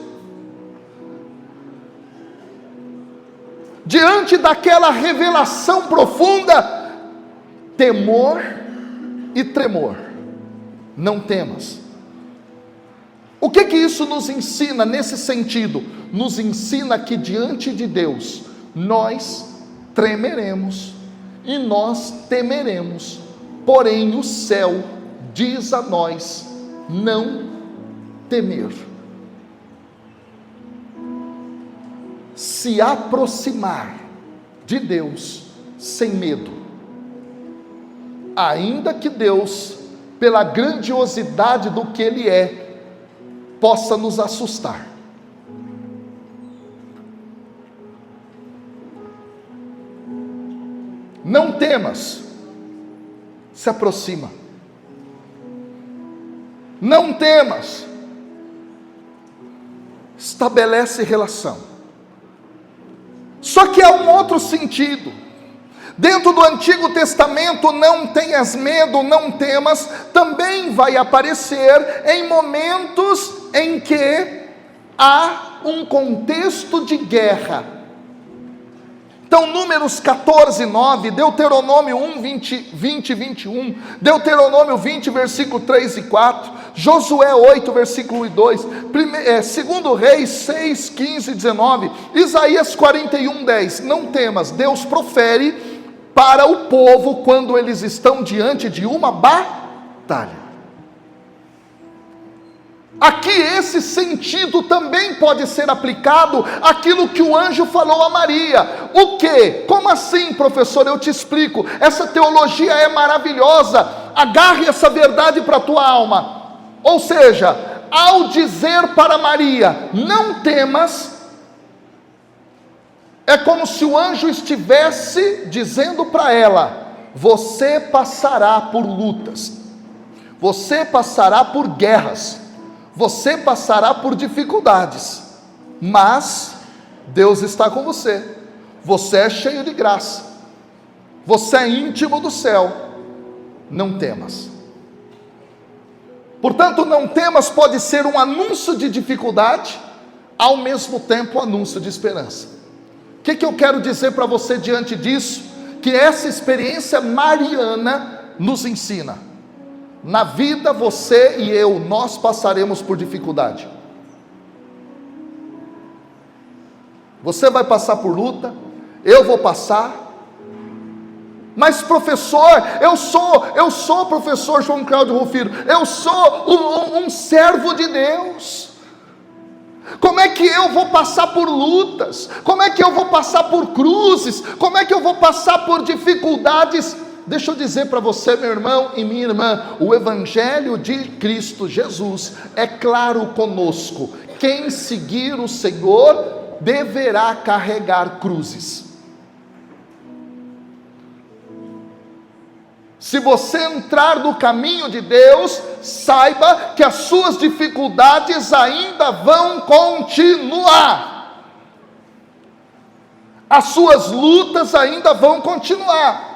A: Diante daquela revelação profunda, temor e tremor. Não temas. O que isso nos ensina nesse sentido? Nos ensina que diante de Deus, nós tremeremos e nós temeremos, porém o céu diz a nós não temer. Se aproximar de Deus sem medo, ainda que Deus, pela grandiosidade do que Ele é, possa nos assustar. Não temas, se aproxima. Não temas, estabelece relação. Só que há um outro sentido. Dentro do Antigo Testamento, não tenhas medo, não temas, também vai aparecer em momentos em que há um contexto de guerra. Então, Números 14, 9, Deuteronômio 1, 20 e 21, Deuteronômio 20, versículo 3 e 4, Josué 8, versículo 1 e 2, 2 Reis 6, 15 e 19, Isaías 41, 10, não temas, Deus profere para o povo quando eles estão diante de uma batalha. Aqui esse sentido também pode ser aplicado àquilo que o anjo falou a Maria. O quê? Como assim, professor? Eu te explico. Essa teologia é maravilhosa. Agarre essa verdade para a tua alma. Ou seja, ao dizer para Maria, não temas, é como se o anjo estivesse dizendo para ela: você passará por lutas, você passará por guerras, você passará por dificuldades, mas Deus está com você. Você é cheio de graça, você é íntimo do céu. Não temas. Portanto, não temas pode ser um anúncio de dificuldade, ao mesmo tempo um anúncio de esperança. O que eu quero dizer para você diante disso? Que essa experiência mariana nos ensina. Na vida, você e eu, nós passaremos por dificuldade. Você vai passar por luta, eu vou passar. Mas professor, eu sou professor João Cláudio Rufino, eu sou um servo de Deus. Como é que eu vou passar por lutas? Como é que eu vou passar por cruzes? Como é que eu vou passar por dificuldades? Deixa eu dizer para você, meu irmão e minha irmã, o Evangelho de Cristo Jesus é claro conosco. Quem seguir o Senhor deverá carregar cruzes. Se você entrar no caminho de Deus, saiba que as suas dificuldades ainda vão continuar. As suas lutas ainda vão continuar.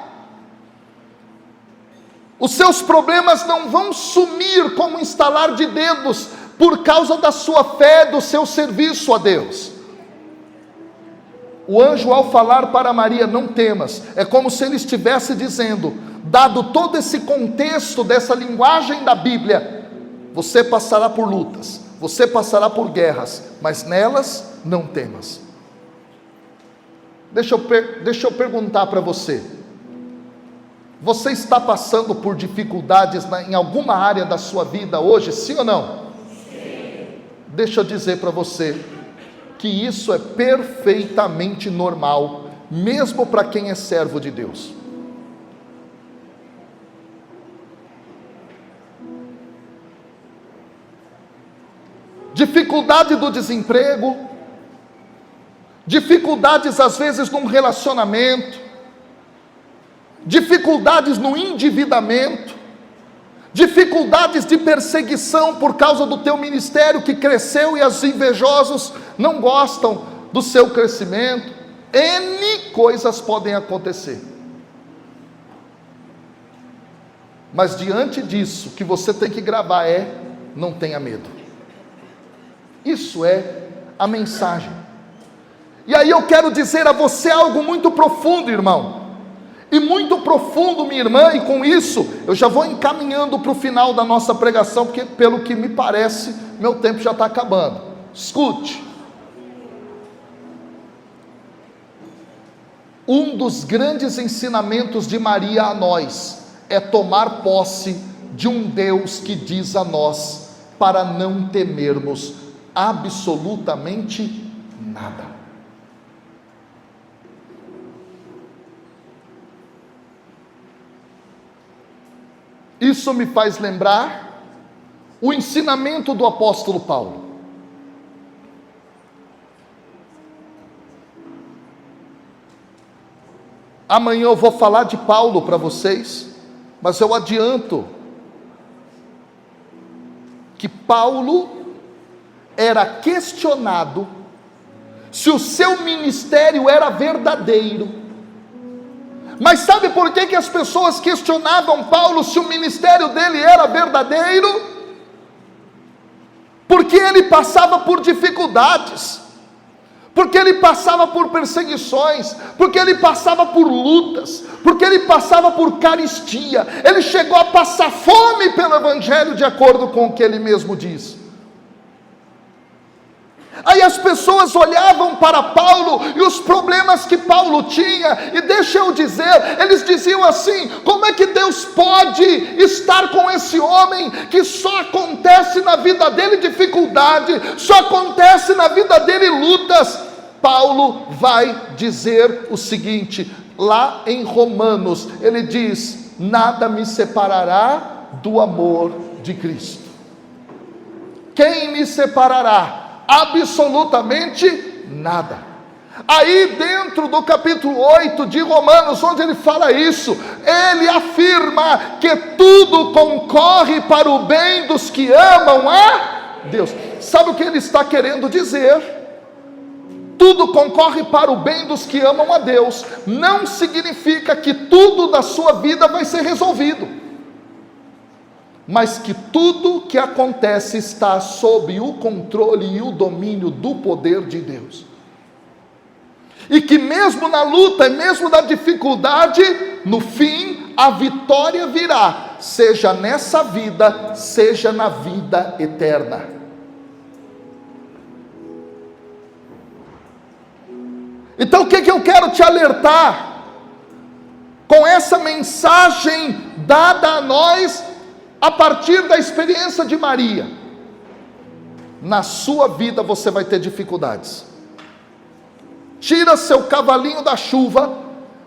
A: Os seus problemas não vão sumir como um estalar de dedos, por causa da sua fé, do seu serviço a Deus. O anjo, ao falar para Maria, não temas, é como se ele estivesse dizendo, dado todo esse contexto dessa linguagem da Bíblia, você passará por lutas, você passará por guerras, mas nelas não temas. Deixa eu perguntar para você. Você está passando por dificuldades em alguma área da sua vida hoje, sim ou não? Sim. Deixa eu dizer para você que isso é perfeitamente normal, mesmo para quem é servo de Deus. Dificuldade do desemprego, dificuldades às vezes num relacionamento, dificuldades no endividamento, dificuldades de perseguição por causa do teu ministério que cresceu e os invejosos não gostam do seu crescimento. N coisas podem acontecer. Mas diante disso, o que você tem que gravar é: não tenha medo. Isso é a mensagem. E aí eu quero dizer a você algo muito profundo, irmão. E muito profundo, minha irmã, e com isso eu já vou encaminhando para o final da nossa pregação, porque pelo que me parece, meu tempo já está acabando. Escute. Um dos grandes ensinamentos de Maria a nós é tomar posse de um Deus que diz a nós para não temermos absolutamente nada. Isso me faz lembrar o ensinamento do apóstolo Paulo. Amanhã eu vou falar de Paulo para vocês, mas eu adianto que Paulo era questionado se o seu ministério era verdadeiro. Mas sabe por que as pessoas questionavam Paulo se o ministério dele era verdadeiro? Porque ele passava por dificuldades, porque ele passava por perseguições, porque ele passava por lutas, porque ele passava por carestia. Ele chegou a passar fome pelo evangelho, de acordo com o que ele mesmo diz. Aí as pessoas olhavam para Paulo e os problemas que Paulo tinha, e deixa eu dizer, eles diziam assim: como é que Deus pode estar com esse homem que só acontece na vida dele dificuldade, só acontece na vida dele lutas? Paulo vai dizer o seguinte, lá em Romanos, ele diz: nada me separará do amor de Cristo. Quem me separará? Absolutamente nada. Aí dentro do capítulo 8 de Romanos, onde ele fala isso, ele afirma que tudo concorre para o bem dos que amam a Deus. Sabe o que ele está querendo dizer? Tudo concorre para o bem dos que amam a Deus não significa que tudo da sua vida vai ser resolvido, mas que tudo que acontece está sob o controle e o domínio do poder de Deus. E que mesmo na luta, mesmo na dificuldade, no fim a vitória virá, seja nessa vida, seja na vida eterna. Então o que eu quero te alertar com essa mensagem dada a nós a partir da experiência de Maria? Na sua vida você vai ter dificuldades. Tira seu cavalinho da chuva,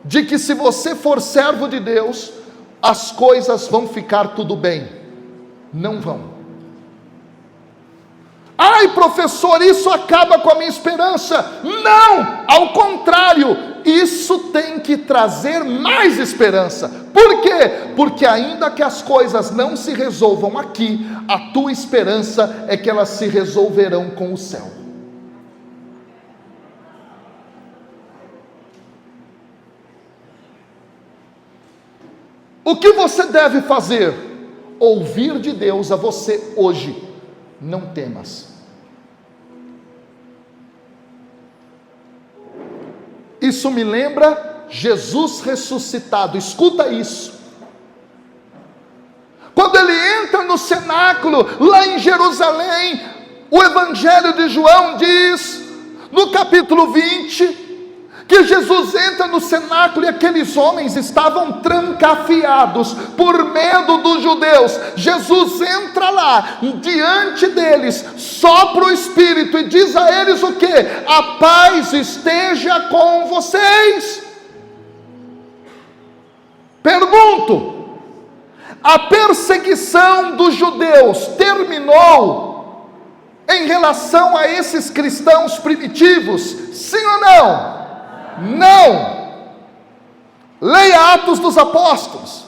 A: de que se você for servo de Deus, as coisas vão ficar tudo bem. Não vão. Ai, professor, isso acaba com a minha esperança. Não, ao contrário, isso tem que trazer mais esperança. Por quê? Porque ainda que as coisas não se resolvam aqui, a tua esperança é que elas se resolverão com o céu. O que você deve fazer? Ouvir de Deus a você hoje: não temas. Isso me lembra Jesus ressuscitado. Escuta isso. Quando ele entra no cenáculo, lá em Jerusalém, o Evangelho de João diz, no capítulo 20, que Jesus entra no cenáculo e aqueles homens estavam trancafiados por medo dos judeus. Jesus entra lá, diante deles, sopra o Espírito e diz a eles o quê? A paz esteja com vocês. Pergunto, a perseguição dos judeus terminou em relação a esses cristãos primitivos? Sim ou não? Não. Leia Atos dos Apóstolos.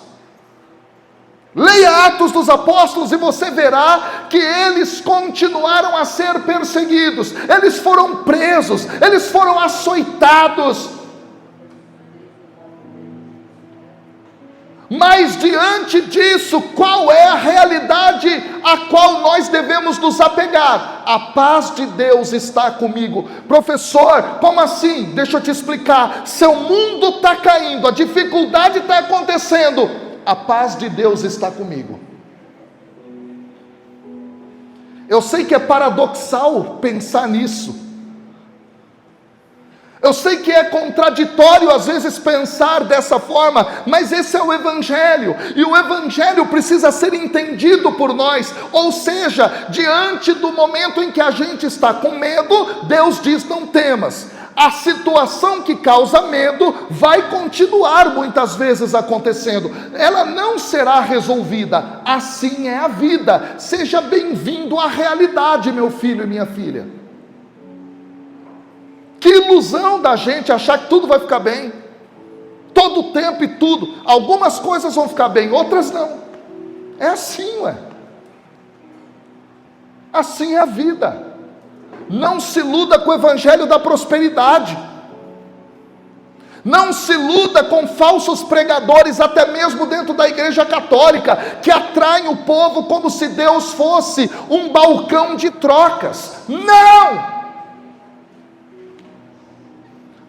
A: Leia Atos dos Apóstolos e você verá que eles continuaram a ser perseguidos. Eles foram presos, eles foram açoitados. Mas diante disso, qual é a realidade a qual nós devemos nos apegar? A paz de Deus está comigo. Professor, como assim? Deixa eu te explicar. Seu mundo está caindo, a dificuldade está acontecendo. A paz de Deus está comigo. Eu sei que é paradoxal pensar nisso. Eu sei que é contraditório às vezes pensar dessa forma, mas esse é o Evangelho, e o Evangelho precisa ser entendido por nós. Ou seja, diante do momento em que a gente está com medo, Deus diz: não temas. A situação que causa medo vai continuar muitas vezes acontecendo, ela não será resolvida. Assim é a vida. Seja bem-vindo à realidade, meu filho e minha filha. Que ilusão da gente achar que tudo vai ficar bem, todo o tempo e tudo. Algumas coisas vão ficar bem, outras não. É assim, ué. Assim é a vida. Não se iluda com o evangelho da prosperidade. Não se iluda com falsos pregadores, até mesmo dentro da igreja católica, que atraem o povo como se Deus fosse um balcão de trocas. Não!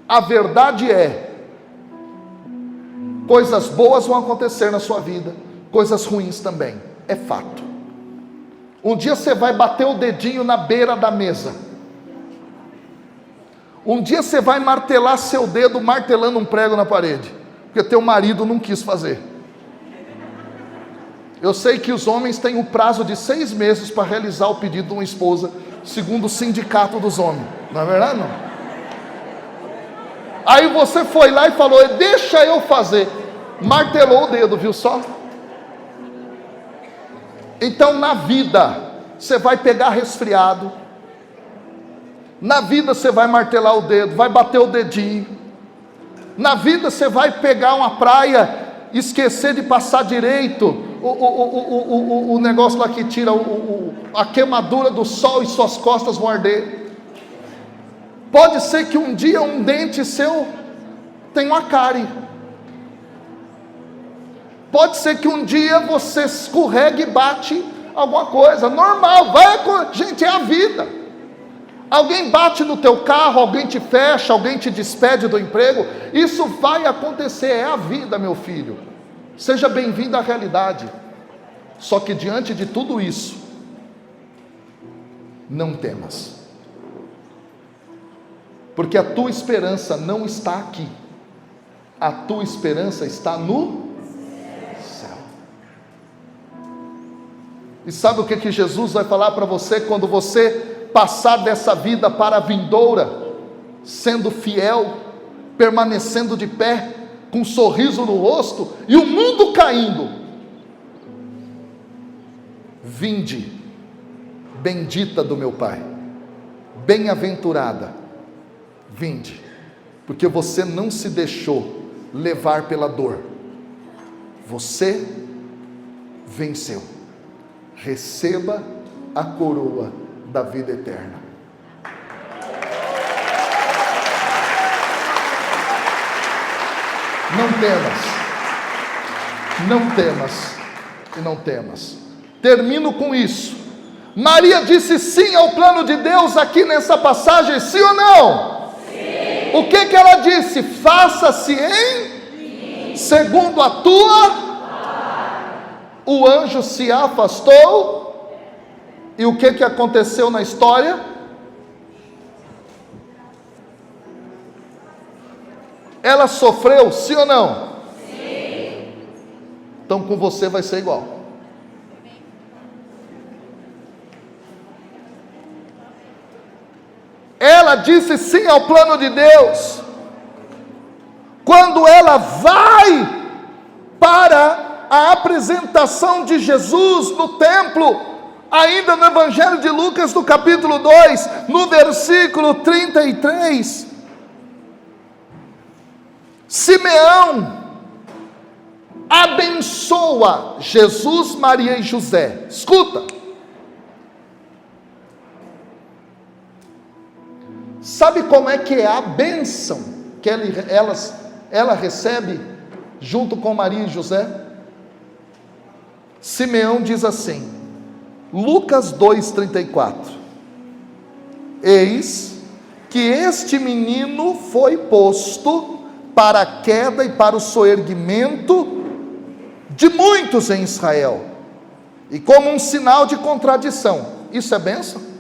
A: A verdade é, coisas boas vão acontecer na sua vida, coisas ruins também, é fato. Um dia você vai bater o dedinho na beira da mesa. Um dia você vai martelar seu dedo martelando um prego na parede, porque teu marido não quis fazer. Eu sei que os homens têm um prazo de 6 meses para realizar o pedido de uma esposa, segundo o sindicato dos homens, não é verdade não? Aí você foi lá e falou: deixa eu fazer. Martelou o dedo, viu só? Então na vida, você vai pegar resfriado. Na vida você vai martelar o dedo, vai bater o dedinho. Na vida você vai pegar uma praia, esquecer de passar direito o negócio lá que tira a queimadura do sol e suas costas vão arder. Pode ser que um dia um dente seu tenha uma cárie. Pode ser que um dia você escorregue e bate alguma coisa. Normal, gente, é a vida. Alguém bate no teu carro, alguém te fecha, alguém te despede do emprego. Isso vai acontecer, é a vida, meu filho. Seja bem-vindo à realidade. Só que diante de tudo isso, não temas. Porque a tua esperança não está aqui. A tua esperança está no céu. E sabe o que Jesus vai falar para você quando você passar dessa vida para a vindoura, sendo fiel, permanecendo de pé, com um sorriso no rosto, e o mundo caindo? Vinde, bendita do meu Pai, bem-aventurada. Vinde, porque você não se deixou levar pela dor, você venceu. Receba a coroa da vida eterna. Não temas, não temas e não temas. Termino com isso. Maria disse sim ao plano de Deus aqui nessa passagem, sim ou não? O que ela disse? Faça-se em segundo a tua. O anjo se afastou. E o que aconteceu na história? Ela sofreu, sim ou não? Sim. Então com você vai ser igual. Ela disse sim ao plano de Deus. Quando ela vai para a apresentação de Jesus no templo, ainda no Evangelho de Lucas, no capítulo 2, no versículo 33, Simeão abençoa Jesus, Maria e José. Escuta. Sabe como é que é a bênção que ela recebe junto com Maria e José? Simeão diz assim, Lucas 2,34: eis que este menino foi posto para a queda e para o soerguimento de muitos em Israel, e como um sinal de contradição. Isso é bênção?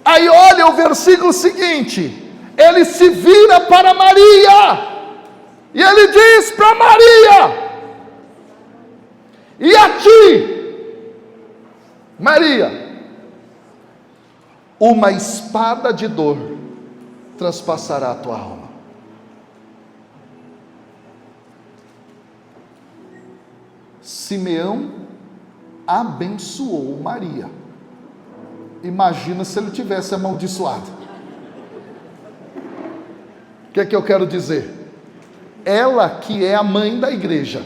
A: Aí olha o versículo seguinte, ele se vira para Maria, e ele diz para Maria: e a ti, Maria, uma espada de dor transpassará a tua alma. Simeão abençoou Maria. Imagina se ele tivesse amaldiçoado. O que é que eu quero dizer? Ela que é a mãe da igreja,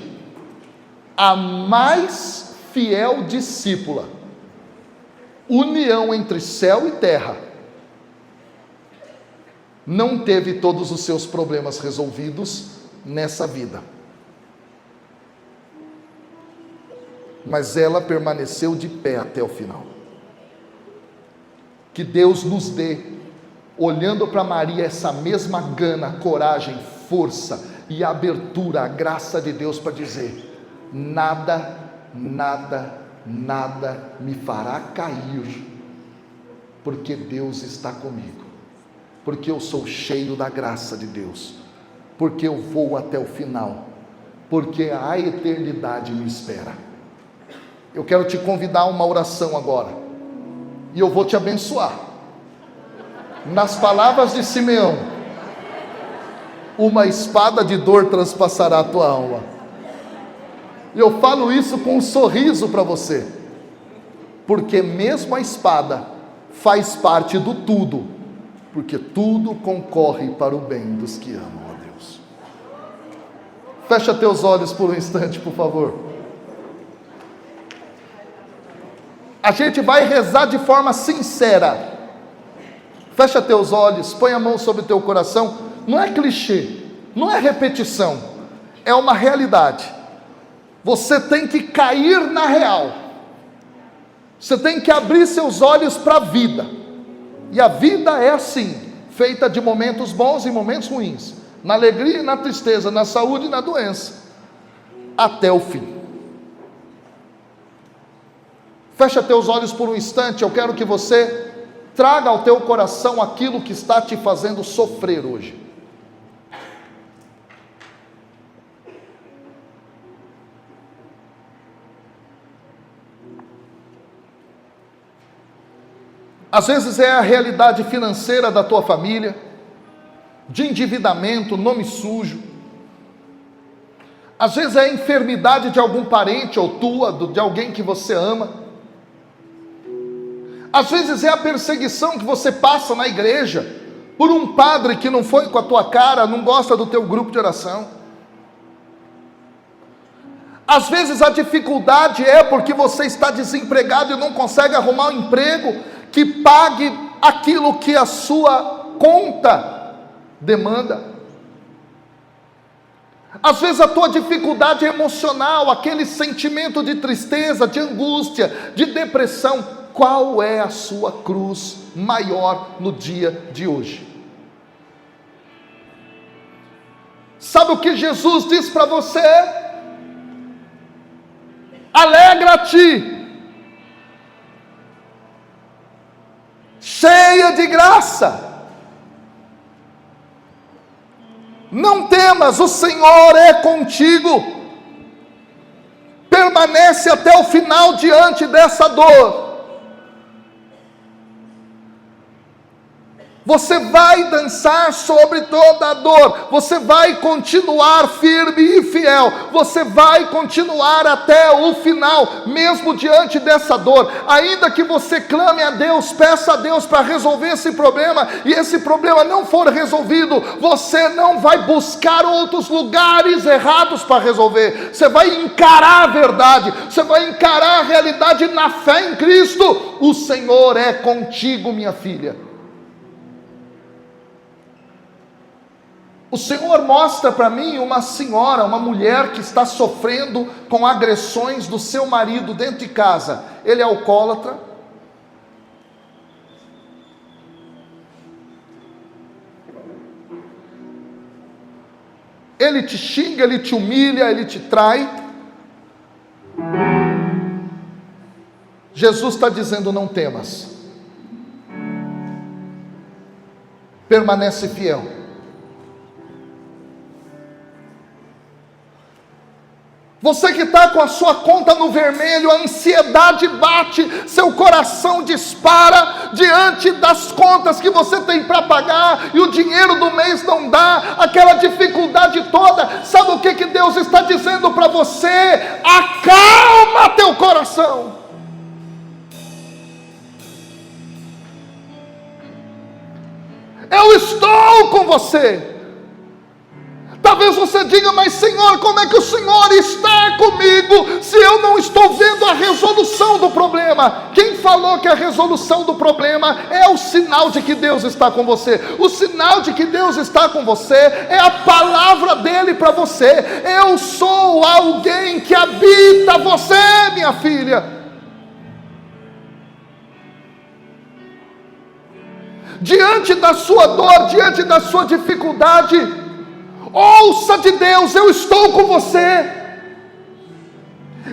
A: a mais fiel discípula, união entre céu e terra, não teve todos os seus problemas resolvidos nessa vida, mas ela permaneceu de pé até o final. Que Deus nos dê, olhando para Maria, essa mesma gana, coragem, força e abertura, a graça de Deus para dizer: nada, nada, nada me fará cair, porque Deus está comigo, porque eu sou cheio da graça de Deus, porque eu vou até o final, porque a eternidade me espera. Eu quero te convidar a uma oração agora, e eu vou te abençoar, nas palavras de Simeão: uma espada de dor transpassará a tua alma. E eu falo isso com um sorriso para você, porque mesmo a espada faz parte do tudo, porque tudo concorre para o bem dos que amam a Deus. Fecha teus olhos por um instante, por favor. A gente vai rezar de forma sincera. Fecha teus olhos, põe a mão sobre o teu coração. Não é clichê, não é repetição, é uma realidade. Você tem que cair na real. Você tem que abrir seus olhos para a vida. E a vida é assim, feita de momentos bons e momentos ruins, na alegria e na tristeza, na saúde e na doença, até o fim. Fecha teus olhos por um instante. Eu quero que você traga ao teu coração aquilo que está te fazendo sofrer hoje. Às vezes é a realidade financeira da tua família, de endividamento, nome sujo. Às vezes é a enfermidade de algum parente ou tua, de alguém que você ama. Às vezes é a perseguição que você passa na igreja, por um padre que não foi com a tua cara, não gosta do teu grupo de oração. Às vezes a dificuldade é porque você está desempregado e não consegue arrumar um emprego que pague aquilo que a sua conta demanda. Às vezes a tua dificuldade é emocional, aquele sentimento de tristeza, de angústia, de depressão. Qual é a sua cruz maior no dia de hoje? Sabe o que Jesus diz para você? Alegra-te, cheia de graça, Não temas, o Senhor é contigo. Permanece até o final diante dessa dor. Você vai dançar sobre toda a dor, você vai continuar firme e fiel, você vai continuar até o final, mesmo diante dessa dor. Ainda que você clame a Deus, peça a Deus para resolver esse problema, e esse problema não for resolvido, você não vai buscar outros lugares errados para resolver, você vai encarar a verdade, você vai encarar a realidade na fé em Cristo. O Senhor é contigo, minha filha. O Senhor mostra para mim uma senhora, uma mulher que está sofrendo com agressões do seu marido dentro de casa. Ele é alcoólatra. Ele te xinga, ele te humilha, ele te trai. Jesus está dizendo: não temas. Permanece fiel. Você que está com a sua conta no vermelho, a ansiedade bate, seu coração dispara diante das contas que você tem para pagar, e o dinheiro do mês não dá, aquela dificuldade toda. Sabe o que Deus está dizendo para você? Acalma teu coração. Eu estou com você. Talvez você diga: mas Senhor, como é que o Senhor está comigo se eu não estou vendo a resolução do problema? Quem falou que a resolução do problema é o sinal de que Deus está com você? O sinal de que Deus está com você é a palavra dele para você. Eu sou alguém que habita você, minha filha. Diante da sua dor, diante da sua dificuldade, ouça de Deus: eu estou com você,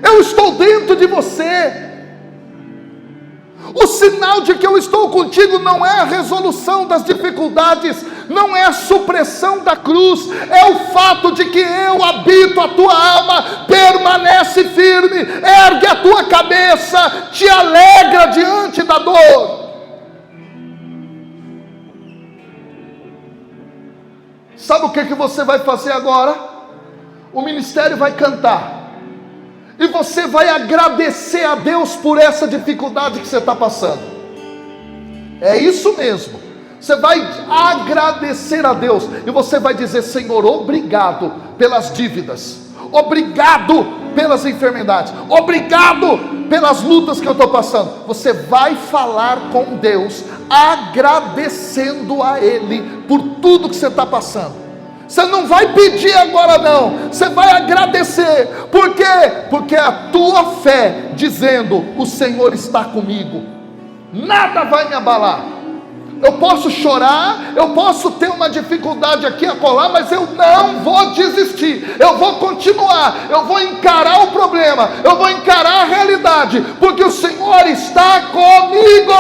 A: eu estou dentro de você. O sinal de que eu estou contigo não é a resolução das dificuldades, não é a supressão da cruz, é o fato de que eu habito a tua alma. Permanece firme, ergue a tua cabeça, te alegra diante da dor. Sabe o que você vai fazer agora? O ministério vai cantar, e você vai agradecer a Deus por essa dificuldade que você está passando. É isso mesmo. Você vai agradecer a Deus, e você vai dizer: Senhor, obrigado pelas dívidas, obrigado pelas enfermidades, obrigado pelas lutas que eu estou passando. Você vai falar com Deus, agradecendo a Ele por tudo que você está passando. Você não vai pedir agora não, você vai agradecer. Por quê? Porque a tua fé dizendo: o Senhor está comigo, nada vai me abalar. Eu posso chorar, eu posso ter uma dificuldade aqui, acolá, mas eu não vou desistir, eu vou continuar, eu vou encarar o problema, eu vou encarar a realidade, porque o Senhor está comigo.